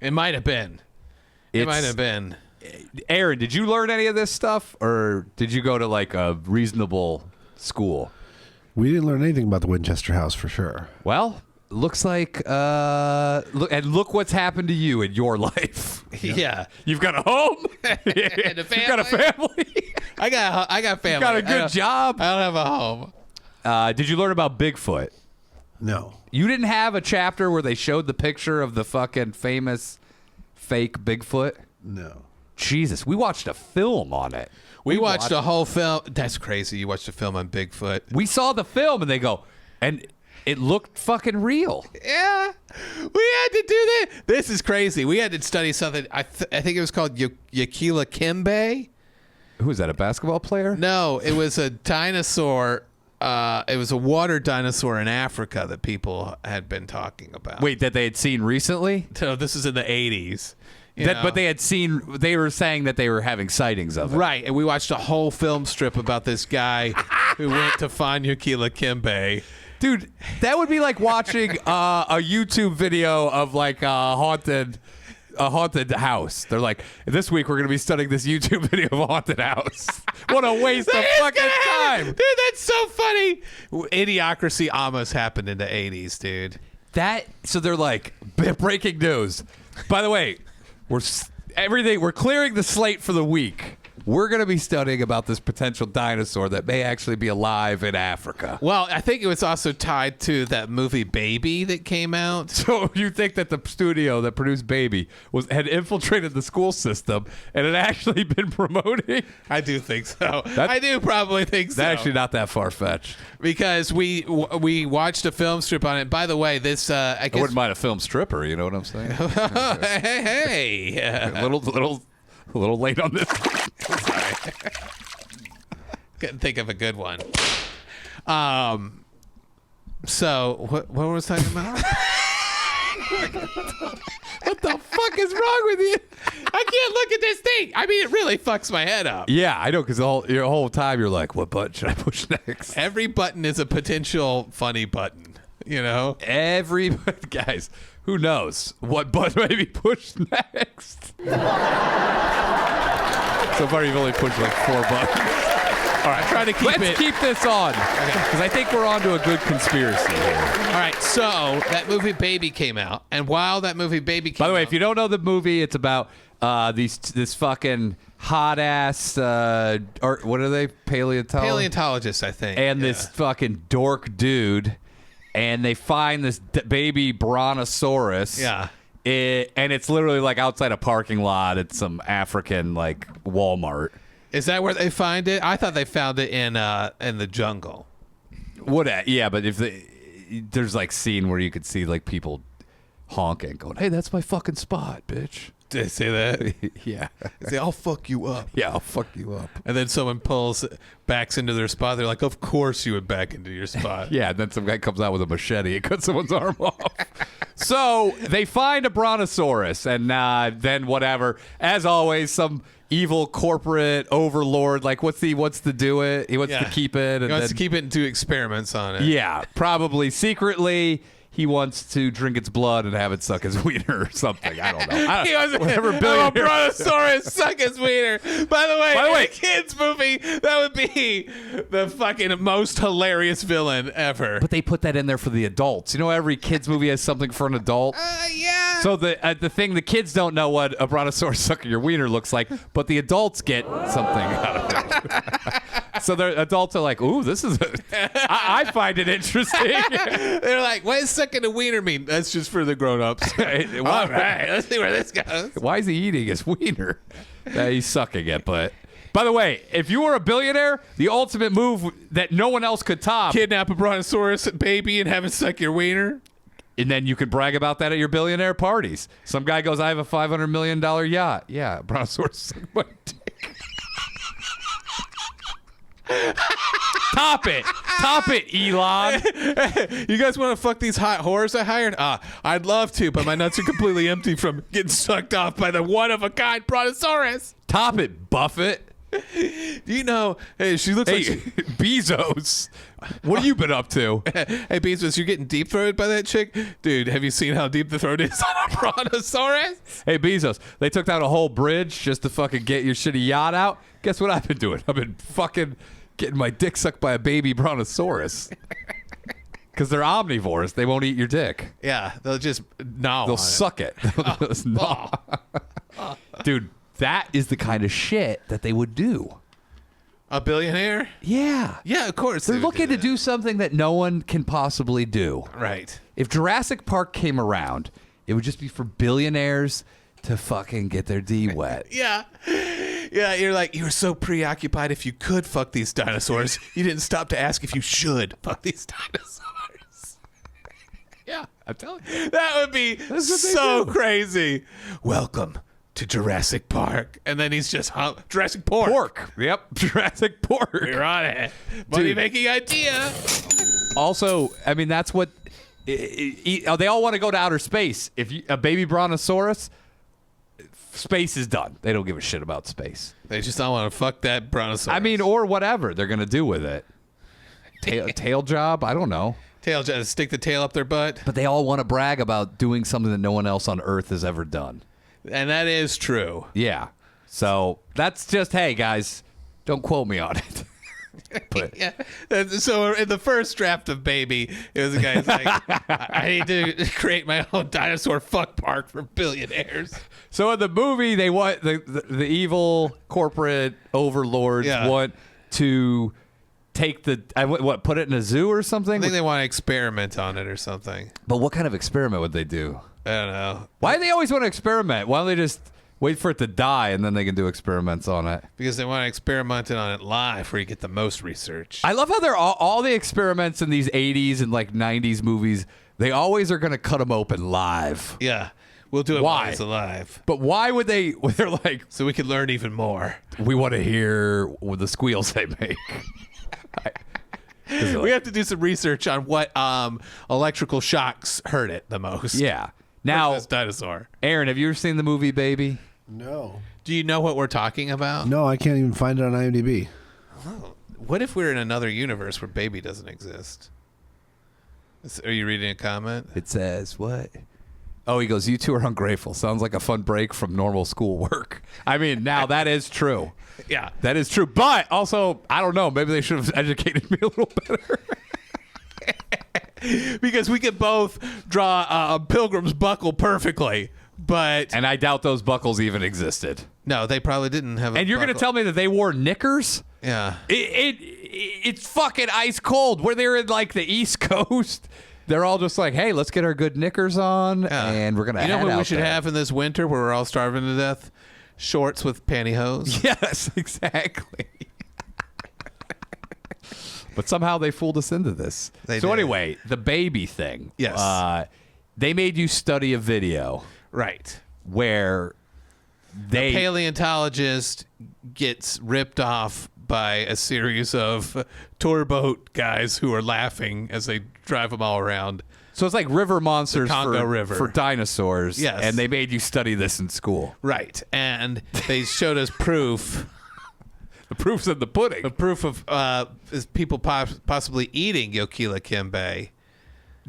Speaker 3: It might have been. It might have been.
Speaker 2: Aaron, did you learn any of this stuff, or did you go to like a reasonable school?
Speaker 1: We didn't learn anything about the Winchester house for sure.
Speaker 2: Well, looks like look what's happened to you in your life.
Speaker 3: Yeah.
Speaker 2: You've got a home.
Speaker 3: And a
Speaker 2: You've got a family.
Speaker 3: I got family.
Speaker 2: You've got a good job.
Speaker 3: I don't have a home.
Speaker 2: Did you learn about Bigfoot?
Speaker 1: No.
Speaker 2: You didn't have a chapter where they showed the picture of the fucking famous fake Bigfoot?
Speaker 1: No.
Speaker 2: Jesus, we watched a film on it.
Speaker 3: We watched a whole film. That's crazy. You watched a film on Bigfoot.
Speaker 2: We saw the film and they go, and it looked fucking real.
Speaker 3: Yeah. We had to do that. This is crazy. We had to study something. I think it was called Yakila Kimbe.
Speaker 2: Who is that, a basketball player?
Speaker 3: No, it was a dinosaur. It was a water dinosaur in Africa that people had been talking about.
Speaker 2: Wait, that they had seen recently?
Speaker 3: So this is in the 80s.
Speaker 2: But they were saying that they were having sightings of it.
Speaker 3: Right, and we watched a whole film strip about this guy who went to find Yakila Kimbe.
Speaker 2: Dude, that would be like watching a YouTube video of like a haunted house. They're like, this week we're going to be studying this YouTube video of a haunted house. What a waste of fucking time.
Speaker 3: Dude, that's so funny. Idiocracy almost happened in the 80s, dude.
Speaker 2: So they're like, breaking news. By the way, we're clearing the slate for the week. We're going to be studying about this potential dinosaur that may actually be alive in Africa.
Speaker 3: Well, I think it was also tied to that movie Baby that came out.
Speaker 2: So you think that the studio that produced Baby had infiltrated the school system and had actually been promoting?
Speaker 3: I do think so. I do probably think so.
Speaker 2: That's actually not that far-fetched.
Speaker 3: Because we watched a film strip on it. By the way, this I guess
Speaker 2: I wouldn't mind a film stripper, you know what I'm saying?
Speaker 3: hey.
Speaker 2: A little late on this.
Speaker 3: Couldn't think of a good one. So what was I talking about?
Speaker 2: What the fuck is wrong with you?
Speaker 3: I can't look at this thing. I mean, it really fucks my head up.
Speaker 2: Yeah, I know, because your whole time you're like, what button should I push next?
Speaker 3: Every button is a potential funny button, you know?
Speaker 2: Guys, who knows what button may be pushed next? So far, you've only pushed like 4 buttons.
Speaker 3: All right, try to keep
Speaker 2: Let's keep this on, because I think we're on to a good conspiracy here.
Speaker 3: All right, so that movie Baby came out, and while that movie Baby came out...
Speaker 2: By the way, if you don't know the movie, it's about this fucking hot ass, or what are they,
Speaker 3: paleontologist, I think.
Speaker 2: and this fucking dork dude, and they find this baby brontosaurus.
Speaker 3: Yeah.
Speaker 2: And it's literally like outside a parking lot at some African like Walmart.
Speaker 3: Is that where they find it? I thought they found it in the jungle.
Speaker 2: Yeah, but if there's like scene where you could see like people honking, going, "Hey, that's my fucking spot, bitch."
Speaker 3: Did they say that?
Speaker 2: Yeah.
Speaker 3: They say, I'll fuck you up.
Speaker 2: Yeah, I'll fuck you up.
Speaker 3: And then someone backs into their spot. They're like, of course you would back into your spot.
Speaker 2: Yeah, and then some guy comes out with a machete and cuts someone's arm off. So they find a brontosaurus, and then whatever. As always, some evil corporate overlord, like what's to do it? He wants to keep it.
Speaker 3: He wants to keep it and do experiments on it.
Speaker 2: Yeah, probably secretly. He wants to drink its blood and have it suck his wiener or something. I don't know.
Speaker 3: He wants
Speaker 2: Whatever
Speaker 3: a
Speaker 2: billionaire.
Speaker 3: brontosaurus suck his wiener. By the way, in a kids movie, that would be the fucking most hilarious villain ever.
Speaker 2: But they put that in there for the adults. You know, every kids movie has something for an adult.
Speaker 3: Yeah.
Speaker 2: So the thing, the kids don't know what a brontosaurus sucking your wiener looks like, but the adults get something out of it. So the adults are like, "Ooh, this is I find it interesting."
Speaker 3: They're like, what does sucking a wiener mean? That's just for the grown-ups. All right, let's see where this goes.
Speaker 2: Why is he eating his wiener? He's sucking it, but... By the way, if you were a billionaire, the ultimate move that no one else could top...
Speaker 3: Kidnap a brontosaurus baby and have it suck your wiener?
Speaker 2: And then you could brag about that at your billionaire parties. Some guy goes, I have a $500 million yacht. Yeah, brontosaurus sucked my dick. Top it, Elon.
Speaker 3: You guys want to fuck these hot whores I hired? I'd love to, but my nuts are completely empty from getting sucked off by the one-of-a-kind brontosaurus.
Speaker 2: Top it, Buffett.
Speaker 3: Do you know, hey, she looks like
Speaker 2: Bezos. What have you been up to?
Speaker 3: Hey, Bezos, you're getting deep-throated by that chick? Dude, have you seen how deep the throat is on a brontosaurus?
Speaker 2: Hey, Bezos, they took down a whole bridge just to fucking get your shitty yacht out. Guess what I've been doing? I've been fucking getting my dick sucked by a baby brontosaurus. Because they're omnivores. They won't eat your dick.
Speaker 3: Yeah, they'll just gnaw.
Speaker 2: They'll suck it. They'll just gnaw. Dude, that is the kind of shit that they would do.
Speaker 3: A billionaire?
Speaker 2: Yeah.
Speaker 3: Yeah, of course.
Speaker 2: They're looking to do something that no one can possibly do.
Speaker 3: Right.
Speaker 2: If Jurassic Park came around, it would just be for billionaires to fucking get their D wet.
Speaker 3: Yeah. Yeah, you're like, you were so preoccupied if you could fuck these dinosaurs, you didn't stop to ask if you should fuck these dinosaurs.
Speaker 2: Yeah, I'm telling you.
Speaker 3: That would be so crazy. Welcome to Jurassic Park. And then he's just Jurassic Pork.
Speaker 2: Pork. Yep, Jurassic Pork.
Speaker 3: We're on it. Money-making idea.
Speaker 2: Also, I mean, that's what... they all want to go to outer space. If a baby brontosaurus... Space is done. They don't give a shit about space.
Speaker 3: They just don't want to fuck that brontosaurus.
Speaker 2: I mean, or whatever they're going to do with it. Tail job? I don't know.
Speaker 3: Stick the tail up their butt.
Speaker 2: But they all want to brag about doing something that no one else on Earth has ever done.
Speaker 3: And that is true.
Speaker 2: Yeah. So that's just, hey, guys, don't quote me on it. But
Speaker 3: yeah. So in the first draft of Baby, it was a guy who's like, I need to create my own dinosaur fuck park for billionaires.
Speaker 2: So in the movie, they want the evil corporate overlords want to take put it in a zoo or something?
Speaker 3: I think they want to experiment on it or something.
Speaker 2: But what kind of experiment would they do?
Speaker 3: I don't know.
Speaker 2: Why do they always want to experiment? Why don't they just wait for it to die and then they can do experiments on it?
Speaker 3: Because they want to experiment on it live where you get the most research.
Speaker 2: I love how they're all the experiments in these 80s and like 90s movies, they always are going to cut them open live.
Speaker 3: Yeah. We'll do it while it's alive.
Speaker 2: But why would they? They're like,
Speaker 3: so we could learn even more.
Speaker 2: We want to hear the squeals they make.
Speaker 3: We have to do some research on what electrical shocks hurt it the most.
Speaker 2: Yeah. Now,
Speaker 3: this dinosaur.
Speaker 2: Aaron, have you ever seen the movie Baby?
Speaker 1: No.
Speaker 3: Do you know what we're talking about?
Speaker 1: No, I can't even find it on IMDb.
Speaker 3: What if we're in another universe where Baby doesn't exist? Are you reading a comment?
Speaker 2: It says, what? Oh, he goes, you two are ungrateful. Sounds like a fun break from normal school work. I mean, now that is true.
Speaker 3: Yeah.
Speaker 2: That is true. But also, I don't know. Maybe they should have educated me a little better.
Speaker 3: Because we could both draw a pilgrim's buckle perfectly, but
Speaker 2: And I doubt those buckles even existed.
Speaker 3: no, they probably didn't have.
Speaker 2: And you're going to tell me that they wore knickers?
Speaker 3: Yeah.
Speaker 2: It's fucking ice cold. Where they're in like the East Coast, they're all just like, hey, let's get our good knickers on, and we're going to
Speaker 3: You know
Speaker 2: head
Speaker 3: what we
Speaker 2: out
Speaker 3: should
Speaker 2: there.
Speaker 3: have in this winter where we're all starving to death? Shorts with pantyhose.
Speaker 2: Yes, exactly. But somehow they fooled us into this.
Speaker 3: They
Speaker 2: So
Speaker 3: did.
Speaker 2: anyway, the Baby thing.
Speaker 3: Yes.
Speaker 2: They made you study a video
Speaker 3: Right.
Speaker 2: where they
Speaker 3: Paleontologist gets ripped off by a series of tour boat guys who are laughing as they drive them all around.
Speaker 2: So it's like river monsters
Speaker 3: Congo River.
Speaker 2: for dinosaurs.
Speaker 3: Yes.
Speaker 2: And they made you study this in school.
Speaker 3: Right. And they showed us proof.
Speaker 2: The proof's in the pudding.
Speaker 3: The proof of is people possibly eating Yokila Kimbe.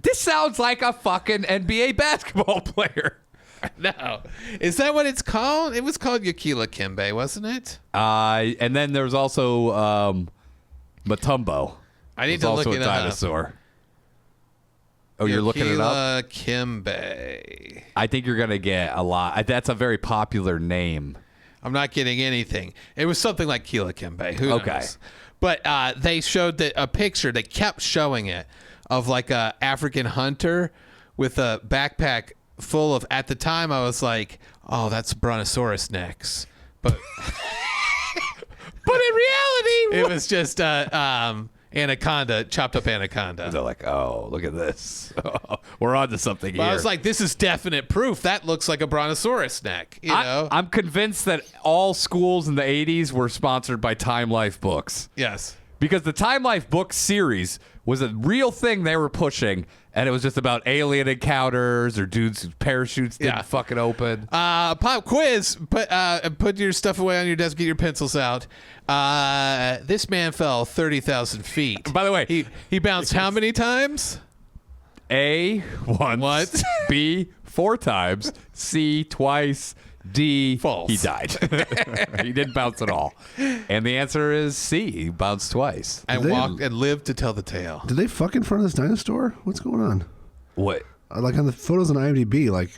Speaker 2: This sounds like a fucking NBA basketball player.
Speaker 3: No. Is that what it's called? It was called Yokila Kimbe, wasn't it?
Speaker 2: And then there's also Matumbo.
Speaker 3: I need
Speaker 2: It's
Speaker 3: to
Speaker 2: also
Speaker 3: look
Speaker 2: a
Speaker 3: it up.
Speaker 2: dinosaur. Oh, you're looking it up?
Speaker 3: Yokila Kimbe.
Speaker 2: I think you're going to get a lot. That's a very popular name.
Speaker 3: I'm not getting anything. It was something like Kila Kimbe. Who
Speaker 2: Okay.
Speaker 3: knows? But they showed a picture. They kept showing it of like a African hunter with a backpack full of. At the time, I was like, "Oh, that's brontosaurus necks," but
Speaker 2: But in reality,
Speaker 3: it was just anaconda, chopped up anaconda.
Speaker 2: they're like, oh, look at this. We're on to something
Speaker 3: But
Speaker 2: here.
Speaker 3: I was like, "This is definite proof. That looks like a brontosaurus neck." You know?
Speaker 2: I'm convinced that all schools in the 80s were sponsored by Time Life Books.
Speaker 3: Yes.
Speaker 2: Because the Time Life book series was a real thing they were pushing, and it was just about alien encounters or dudes whose parachutes didn't
Speaker 3: Yeah.
Speaker 2: fucking open.
Speaker 3: Pop quiz. Put your stuff away on your desk. Get your pencils out. This man fell 30,000 feet.
Speaker 2: By the way,
Speaker 3: he bounced how many times?
Speaker 2: A, once.
Speaker 3: What?
Speaker 2: B, 4 times. C, twice. D,
Speaker 3: False.
Speaker 2: he died. He didn't bounce at all. And the answer is C, he bounced twice.
Speaker 3: And
Speaker 1: They-
Speaker 3: walked and lived to tell the tale.
Speaker 1: Did they fuck in front of this dinosaur? What's going on?
Speaker 2: What?
Speaker 1: Like on the photos on IMDb, like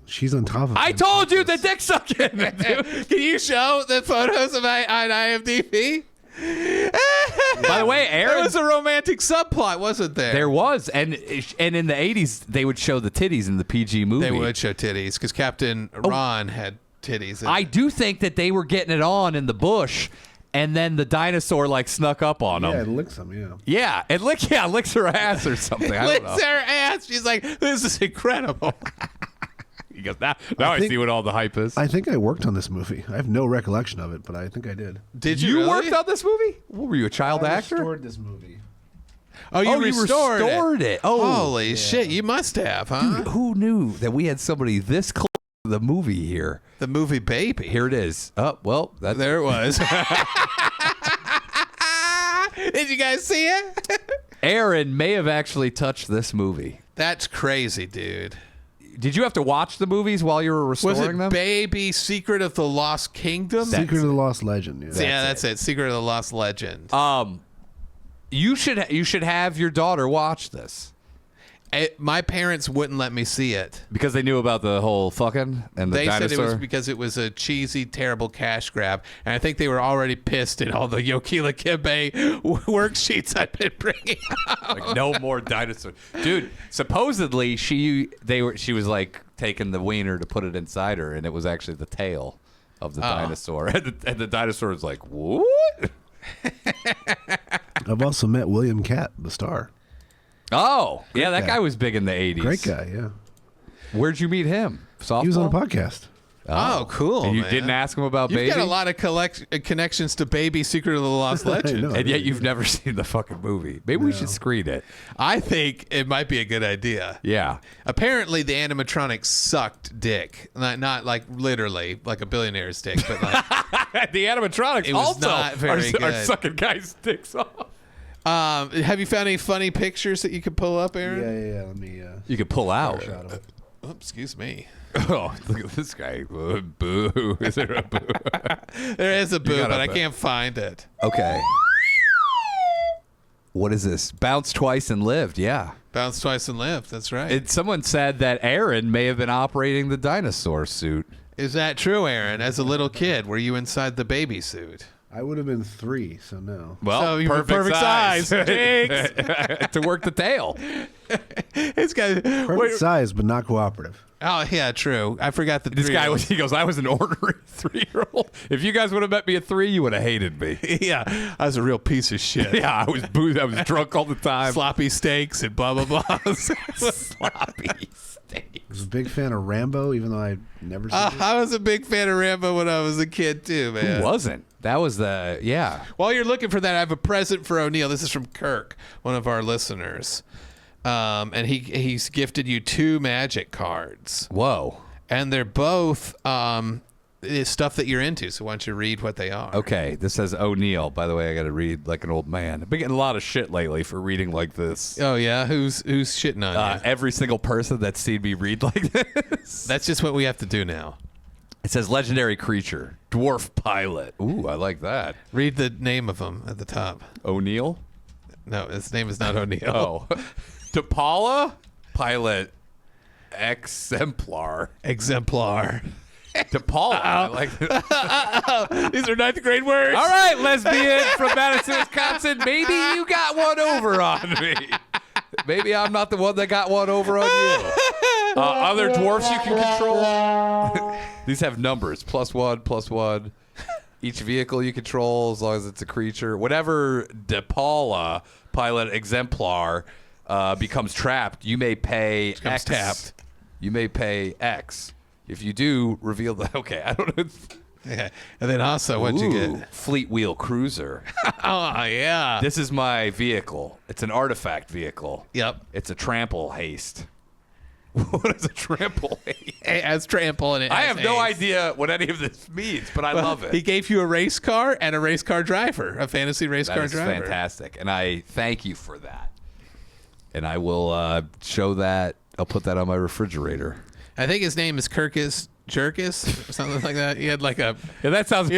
Speaker 1: she's on top of
Speaker 2: I
Speaker 1: him.
Speaker 2: told you the dick sucking. Dude.
Speaker 3: Can you show the photos of on IMDb?
Speaker 2: By the way,
Speaker 3: There
Speaker 2: Aaron,
Speaker 3: was a romantic subplot, wasn't there?
Speaker 2: there was, and in the 80s they would show the titties in the PG movie.
Speaker 3: They would show titties because Captain Ron had titties. In
Speaker 2: I
Speaker 3: it.
Speaker 2: do think that they were getting it on in the bush, and then the dinosaur like snuck up on them.
Speaker 1: Yeah, it licks him. Yeah.
Speaker 2: Yeah, it licks her ass or something. I don't know.
Speaker 3: Licks her ass. She's like, "This is incredible."
Speaker 2: He goes, now I
Speaker 1: think-
Speaker 2: see what all the hype is.
Speaker 1: I think I worked on this movie. I have no recollection of it, but I think I did.
Speaker 3: Did
Speaker 2: you
Speaker 3: really?
Speaker 2: worked on this movie? What were you, a child actor?
Speaker 1: restored this movie.
Speaker 3: Oh, you
Speaker 2: Oh,
Speaker 3: restored
Speaker 2: it. Oh,
Speaker 3: Holy shit, you must have, huh?
Speaker 2: dude, who knew that we had somebody this close to the movie here?
Speaker 3: The movie Baby.
Speaker 2: Here it is. Oh, well, that's
Speaker 3: There it was. Did you guys see it?
Speaker 2: Aaron may have actually touched this movie.
Speaker 3: That's crazy, dude.
Speaker 2: Did you have to watch the movies while you were
Speaker 3: Was
Speaker 2: restoring
Speaker 3: it
Speaker 2: them?
Speaker 3: Baby Secret of the Lost Kingdom?
Speaker 1: Secret of the Lost Legend. Yeah.
Speaker 3: Yeah, that's it. Secret of the Lost Legend.
Speaker 2: You should have your daughter watch this
Speaker 3: My parents wouldn't let me see it.
Speaker 2: because they knew about the whole fucking and the
Speaker 3: They
Speaker 2: dinosaur.
Speaker 3: said it was because it was a cheesy, terrible cash grab, and I think they were already pissed at all the Yokila Kimbe worksheets I've been bringing.
Speaker 2: Like, no more dinosaur, dude. Supposedly she was like taking the wiener to put it inside her, and it was actually the tail of the dinosaur, and the dinosaur was like, what?
Speaker 1: I've also met William Catt, the star.
Speaker 2: Oh, yeah, that
Speaker 1: guy.
Speaker 2: guy was big in the 80s.
Speaker 1: Great guy. Yeah.
Speaker 2: Where'd you meet him? Softball?
Speaker 1: He was on a podcast.
Speaker 3: Oh, cool.
Speaker 2: And you
Speaker 3: man.
Speaker 2: didn't ask him about
Speaker 3: You've
Speaker 2: Baby?
Speaker 3: got a lot of connections to Baby Secret of the Lost Legend.
Speaker 1: know.
Speaker 2: And yet you've never seen the fucking movie. Maybe we should screen it.
Speaker 3: I think it might be a good idea.
Speaker 2: Yeah.
Speaker 3: Apparently, the animatronics sucked dick. Not like literally, like a billionaire's dick, but like
Speaker 2: The animatronics
Speaker 3: It was
Speaker 2: also
Speaker 3: not very
Speaker 2: are
Speaker 3: good.
Speaker 2: sucking guys' dicks off.
Speaker 3: have you found any funny pictures that you could pull up, Aaron?
Speaker 1: Yeah. Let me.
Speaker 2: You could pull out.
Speaker 1: Shot of it.
Speaker 3: Oh, excuse me.
Speaker 2: Oh, look at this guy. Boo. Is there a boo?
Speaker 3: There is a boo,
Speaker 2: got a
Speaker 3: but I
Speaker 2: boo.
Speaker 3: can't find it.
Speaker 2: Okay. What is this? Bounced twice and lived. Yeah.
Speaker 3: Bounced twice and lived. That's right.
Speaker 2: Someone said that Aaron may have been operating the dinosaur suit.
Speaker 3: Is that true, Aaron? As a little kid, were you inside the baby suit?
Speaker 1: I would have been 3, so no.
Speaker 2: Well,
Speaker 3: So you were perfect size. Jinx.
Speaker 2: To work the tail.
Speaker 3: This guy.
Speaker 1: Perfect size, but not cooperative.
Speaker 3: Oh yeah, true. I forgot the
Speaker 2: This guy he goes, I was an ornery 3-year-old. If you guys would have met me at 3, you would have hated me.
Speaker 3: Yeah, I was a real piece of shit.
Speaker 2: Yeah, I was booze. I was drunk all the time.
Speaker 3: Sloppy steaks and blah blah blah.
Speaker 2: Sloppy steak.
Speaker 1: I was a big fan of Rambo, even though I never seen it.
Speaker 3: I was a big fan of Rambo when I was a kid too, man.
Speaker 2: Who wasn't? That was the, yeah.
Speaker 3: While you're looking for that, I have a present for O'Neill. This is from Kirk, one of our listeners, and he's gifted you 2 magic cards,
Speaker 2: Whoa.
Speaker 3: and they're both stuff that you're into. So why don't you read what they are?
Speaker 2: Okay, this says O'Neill. By the way, I got to read like an old man. I've been getting a lot of shit lately for reading like this.
Speaker 3: Oh yeah, who's shitting on you?
Speaker 2: Every single person that's seen me read like this.
Speaker 3: That's just what we have to do now.
Speaker 2: It says legendary creature, dwarf pilot. Ooh, I like that.
Speaker 3: Read the name of him at the top.
Speaker 2: O'Neill?
Speaker 3: No, his name is not O'Neill.
Speaker 2: Oh. DePaula? Pilot exemplar.
Speaker 3: Exemplar.
Speaker 2: DePaula. I like it.
Speaker 3: These are 9th grade words.
Speaker 2: All right, lesbian from Madison, Wisconsin. Maybe you got one over on me. Maybe I'm not the one that got one over on you. Other dwarfs you can control. These have numbers. +1, +1. Each vehicle you control, as long as it's a creature. Whenever DePaula, pilot exemplar, becomes trapped, you may pay X.
Speaker 3: tapped.
Speaker 2: You may pay X. If you do, reveal the... Okay, I don't know.
Speaker 3: Yeah. And then also, what'd you
Speaker 2: Ooh,
Speaker 3: get?
Speaker 2: Fleet wheel cruiser.
Speaker 3: Oh, yeah.
Speaker 2: This is my vehicle. It's an artifact vehicle.
Speaker 3: Yep.
Speaker 2: It's a trample haste. What is a trample haste?
Speaker 3: It has trample in it.
Speaker 2: I
Speaker 3: has
Speaker 2: have no
Speaker 3: A's.
Speaker 2: idea what any of this means, but I love it.
Speaker 3: He gave you a race car and a race car driver, a fantasy race
Speaker 2: That
Speaker 3: car
Speaker 2: is
Speaker 3: driver.
Speaker 2: fantastic, and I thank you for that. And I will show that. I'll put that on my refrigerator.
Speaker 3: I think his name is Kirkus Jerkus or something like that. He had like a.
Speaker 2: Yeah, that sounds
Speaker 3: He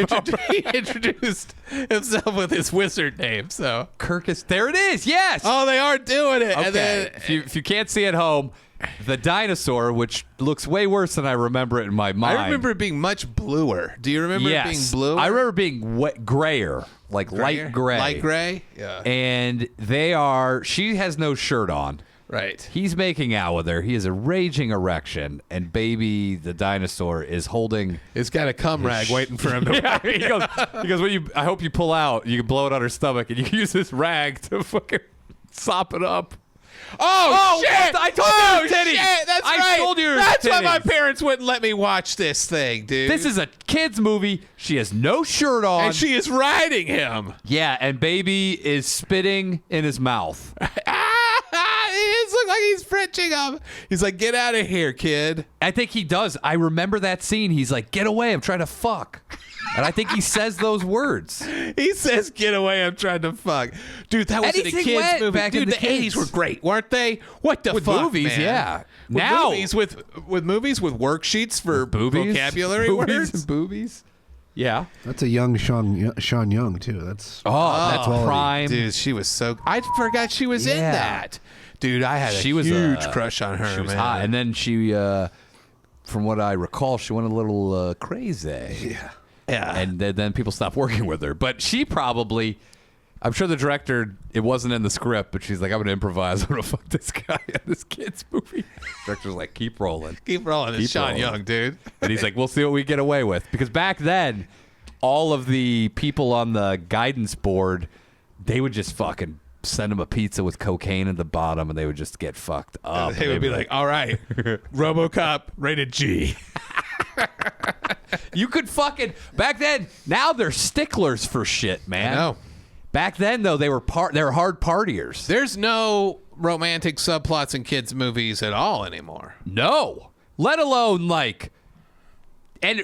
Speaker 3: introduced himself with his wizard name. So.
Speaker 2: Kirkus. There it is. Yes.
Speaker 3: Oh, they are doing it.
Speaker 2: okay.
Speaker 3: And then,
Speaker 2: if you can't see at home, the dinosaur, which looks way worse than I remember it in my mind.
Speaker 3: I remember it being much bluer. Do you remember it being bluer?
Speaker 2: I remember being grayer, like light gray.
Speaker 3: Light gray? Yeah.
Speaker 2: And she has no shirt on.
Speaker 3: Right.
Speaker 2: He's making out with her. He has a raging erection, and Baby the dinosaur is holding.
Speaker 3: It's got a cum rag waiting for him to.
Speaker 2: Yeah, he goes, I hope you pull out. You can blow it on her stomach, and you can use this rag to fucking sop it up.
Speaker 3: Oh, shit!
Speaker 2: what? I told you it was titties.
Speaker 3: Shit, that's
Speaker 2: I
Speaker 3: right.
Speaker 2: told you it was
Speaker 3: That's why my
Speaker 2: titties.
Speaker 3: parents wouldn't let me watch this thing, dude.
Speaker 2: This is a kid's movie. She has no shirt on.
Speaker 3: and she is riding him.
Speaker 2: Yeah, and Baby is spitting in his mouth.
Speaker 3: It looks like he's frenching him. He's like, "Get out of here, kid."
Speaker 2: I think he does. I remember that scene. He's like, "Get away! I'm trying to fuck." And I think he says those words.
Speaker 3: He says, "Get away! I'm trying to fuck." Dude, that was in a
Speaker 2: Anything
Speaker 3: kids
Speaker 2: went
Speaker 3: movie.
Speaker 2: back in
Speaker 3: Dude,
Speaker 2: the
Speaker 3: the 80s
Speaker 2: kids.
Speaker 3: were great, weren't they? What the
Speaker 2: With
Speaker 3: fuck,
Speaker 2: movies,
Speaker 3: man?
Speaker 2: yeah.
Speaker 3: With
Speaker 2: Now-
Speaker 3: movies with movies with worksheets for
Speaker 2: Boobies,
Speaker 3: vocabulary
Speaker 2: boobies
Speaker 3: words.
Speaker 2: and boobies. Yeah.
Speaker 1: That's a young Sean Young too. That's
Speaker 2: That's
Speaker 1: quality.
Speaker 2: prime.
Speaker 3: Dude, she was so. I forgot she was in
Speaker 2: Yeah.
Speaker 3: that. Dude, I had a
Speaker 2: She was
Speaker 3: huge
Speaker 2: a-
Speaker 3: crush on her.
Speaker 2: She was
Speaker 3: man.
Speaker 2: hot, and then she, from what I recall, she went a little crazy.
Speaker 3: Yeah.
Speaker 2: And then people stopped working with her. But she probably, I'm sure the director, it wasn't in the script, but she's like, I'm going to improvise. I'm going to fuck this guy in this kid's movie. Director's like, keep rolling.
Speaker 3: Keep rolling. It's
Speaker 2: Keep
Speaker 3: Sean
Speaker 2: rolling.
Speaker 3: Young, dude.
Speaker 2: And he's like, we'll see what we get away with. Because back then, all of the people on the guidance board, they would just fucking send them a pizza with cocaine at the bottom, and they would just get fucked up.
Speaker 3: They would be like, all right, RoboCop rated G.
Speaker 2: You could fucking back then. Now they're sticklers for shit, man.
Speaker 3: I know.
Speaker 2: Back then though, they were hard partiers.
Speaker 3: There's no romantic subplots in kids' movies at all anymore.
Speaker 2: No, let alone like, and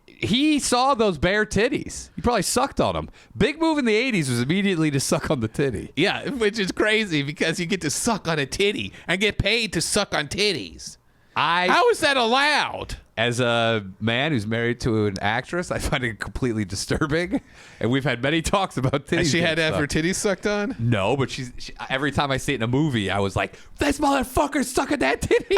Speaker 2: he saw those bare titties. He probably sucked on them. Big move in the 80s was immediately to suck on the titty.
Speaker 3: Yeah, which is crazy because you get to suck on a titty and get paid to suck on titties. How is that allowed?
Speaker 2: As a man who's married to an actress, I find it completely disturbing. And we've had many talks about titties.
Speaker 3: Has she had to have her
Speaker 2: sucked.
Speaker 3: titties sucked on?
Speaker 2: No, but she, every time I see it in a movie, I was like, this motherfucker's sucking that titty.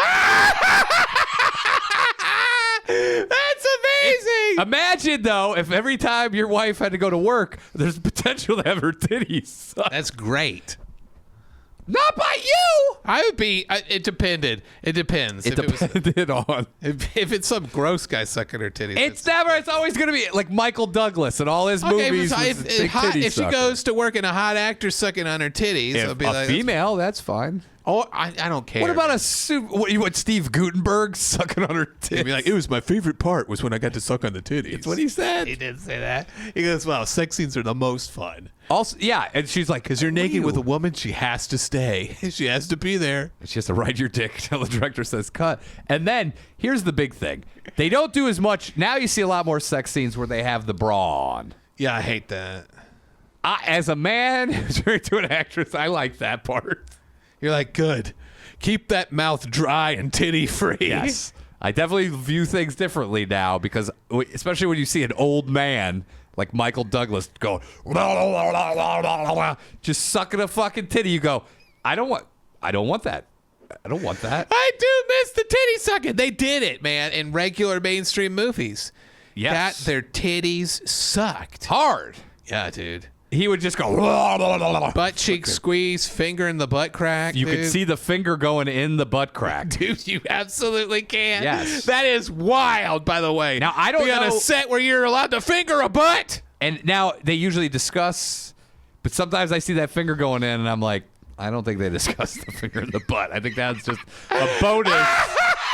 Speaker 3: That's amazing.
Speaker 2: Imagine, though, if every time your wife had to go to work, there's potential to have her titties sucked.
Speaker 3: That's great.
Speaker 2: Not by you!
Speaker 3: I would be. It depended. It depends.
Speaker 2: It depended on.
Speaker 3: If it's some gross guy sucking her titties.
Speaker 2: It's always going to be like Michael Douglas and all his movies.
Speaker 3: If she goes to work and a hot actor sucking on her titties,
Speaker 2: if
Speaker 3: I'll be
Speaker 2: a
Speaker 3: like,
Speaker 2: female, that's fine.
Speaker 3: oh, I don't care.
Speaker 2: What about what you want Steve Gutenberg sucking on her titties?
Speaker 3: He'd be like, it was my favorite part was when I got to suck on the titties.
Speaker 2: That's what he said.
Speaker 3: He did say that. He goes, "Wow, sex scenes are the most fun
Speaker 2: Also, yeah, and she's like,
Speaker 3: because you're naked with a woman. She has to stay. She has to be there."
Speaker 2: she has to ride your dick until the director says cut. And then here's the big thing: they don't do as much now. You see a lot more sex scenes where they have the bra on.
Speaker 3: Yeah, I hate that.
Speaker 2: As a man who's married to an actress, I like that part.
Speaker 3: You're like, good. Keep that mouth dry and titty free.
Speaker 2: Yes. I definitely view things differently now because, especially when you see an old man like Michael Douglas going, just sucking a fucking titty, you go, I don't want that. I don't want that.
Speaker 3: I do miss the titty sucking. They did it, man, in regular mainstream movies.
Speaker 2: Yes.
Speaker 3: Got their titties sucked.
Speaker 2: Hard.
Speaker 3: Yeah, dude.
Speaker 2: He would just go,
Speaker 3: Butt cheek squeeze, finger in the butt crack.
Speaker 2: you
Speaker 3: dude.
Speaker 2: could see the finger going in the butt crack.
Speaker 3: Dude, you absolutely can.
Speaker 2: Yes.
Speaker 3: That is wild, by the way.
Speaker 2: Now, I don't
Speaker 3: Be on a
Speaker 2: know-
Speaker 3: set where you're allowed to finger a butt.
Speaker 2: And now they usually discuss, but sometimes I see that finger going in and I'm like, I don't think they discuss the finger in the butt. I think that's just a bonus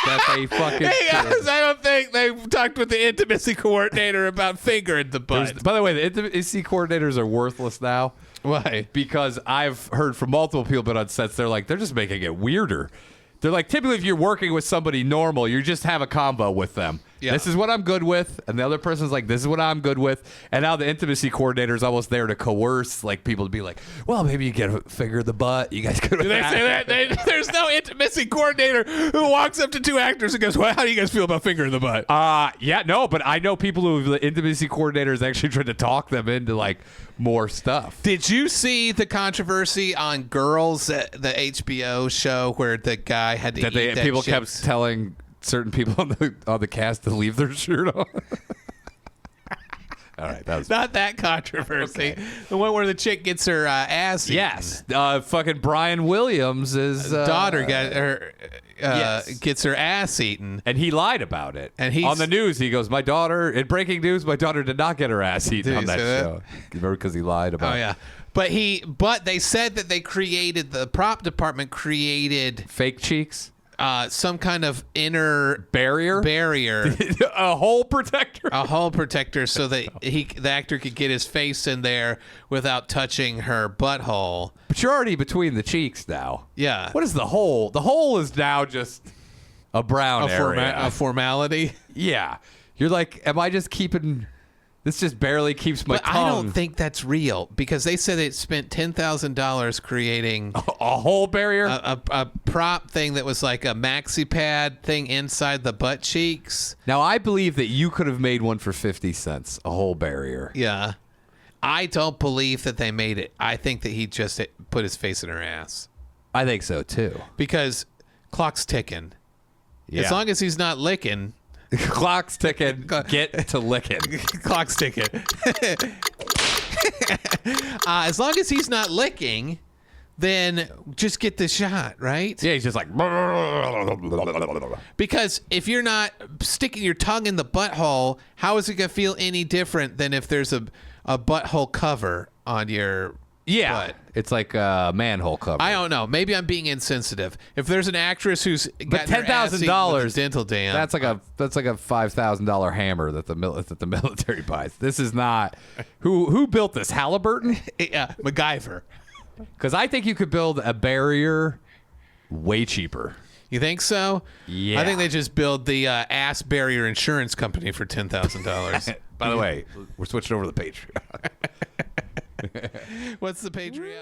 Speaker 2: that they fucking.
Speaker 3: Hey guys, I don't think they talked with the intimacy coordinator about finger in the butt.
Speaker 2: By the way, the intimacy coordinators are worthless now.
Speaker 3: Why?
Speaker 2: Because I've heard from multiple people but on sets, they're just making it weirder. They're like, typically if you're working with somebody normal, you just have a combo with them.
Speaker 3: Yeah.
Speaker 2: This is what I'm good with. And the other person's like, this is what I'm good with. And now the intimacy coordinator is almost there to coerce like people to be like, well, maybe you get a finger in the butt. You guys could.
Speaker 3: Do they say that? There's no intimacy coordinator who walks up to two actors and goes, well, how do you guys feel about finger in the butt?
Speaker 2: Yeah, no, but I know people who the intimacy coordinators actually tried to talk them into like more stuff.
Speaker 3: Did you see the controversy on Girls, the HBO show where the guy had to
Speaker 2: That
Speaker 3: eat that
Speaker 2: people
Speaker 3: chips?
Speaker 2: kept telling certain people on the cast to leave their shirt on. All right, that was
Speaker 3: Not that controversy.
Speaker 2: Okay.
Speaker 3: The one where the chick gets her ass eaten.
Speaker 2: yes. Fucking Brian Williams is
Speaker 3: Daughter got her
Speaker 2: yes.
Speaker 3: gets her ass eaten.
Speaker 2: and he lied about it.
Speaker 3: And he's-
Speaker 2: on the news, he goes, "My daughter." In breaking news, my daughter did not get her ass eaten
Speaker 3: Did
Speaker 2: on
Speaker 3: he
Speaker 2: that
Speaker 3: say that?
Speaker 2: show. Remember, because he lied about.
Speaker 3: Oh yeah. But they said that the prop department created
Speaker 2: fake cheeks,
Speaker 3: some kind of inner
Speaker 2: barrier, a hole protector.
Speaker 3: a hole protector so that the actor could get his face in there without touching her butthole.
Speaker 2: But you're already between the cheeks now.
Speaker 3: Yeah.
Speaker 2: What is the hole? The hole is now just a brown area.
Speaker 3: A formality.
Speaker 2: Yeah. You're like, am I just keeping? This just barely keeps my
Speaker 3: But
Speaker 2: tongue.
Speaker 3: I don't think that's real because they said it spent $10,000 creating
Speaker 2: a hole barrier.
Speaker 3: a prop thing that was like a maxi pad thing inside the butt cheeks.
Speaker 2: Now I believe that you could have made one for 50 cents, a hole barrier.
Speaker 3: Yeah. I don't believe that they made it. I think that he just put his face in her ass
Speaker 2: I think so too.
Speaker 3: because clock's ticking.
Speaker 2: Yeah.
Speaker 3: As long as he's not licking,
Speaker 2: Clock's ticking. Get to licking.
Speaker 3: clock's ticking. As long as he's not licking, then just get the shot, right?
Speaker 2: Yeah, he's just like.
Speaker 3: Because if you're not sticking your tongue in the butthole, how is it going to feel any different than if there's a butthole cover on your
Speaker 2: Yeah,
Speaker 3: But
Speaker 2: it's like a manhole cover.
Speaker 3: I don't know. Maybe I'm being insensitive. If there's an actress who's got
Speaker 2: $10,000
Speaker 3: dental dam,
Speaker 2: That's like a $5,000 hammer that the military buys. This is not who built this, Halliburton?
Speaker 3: yeah, MacGyver.
Speaker 2: Because I think you could build a barrier way cheaper.
Speaker 3: You think so?
Speaker 2: Yeah.
Speaker 3: I think they just build the ass barrier insurance company for $10,000.
Speaker 2: By the way, we're switching over to the Patreon.
Speaker 3: What's the Patreon?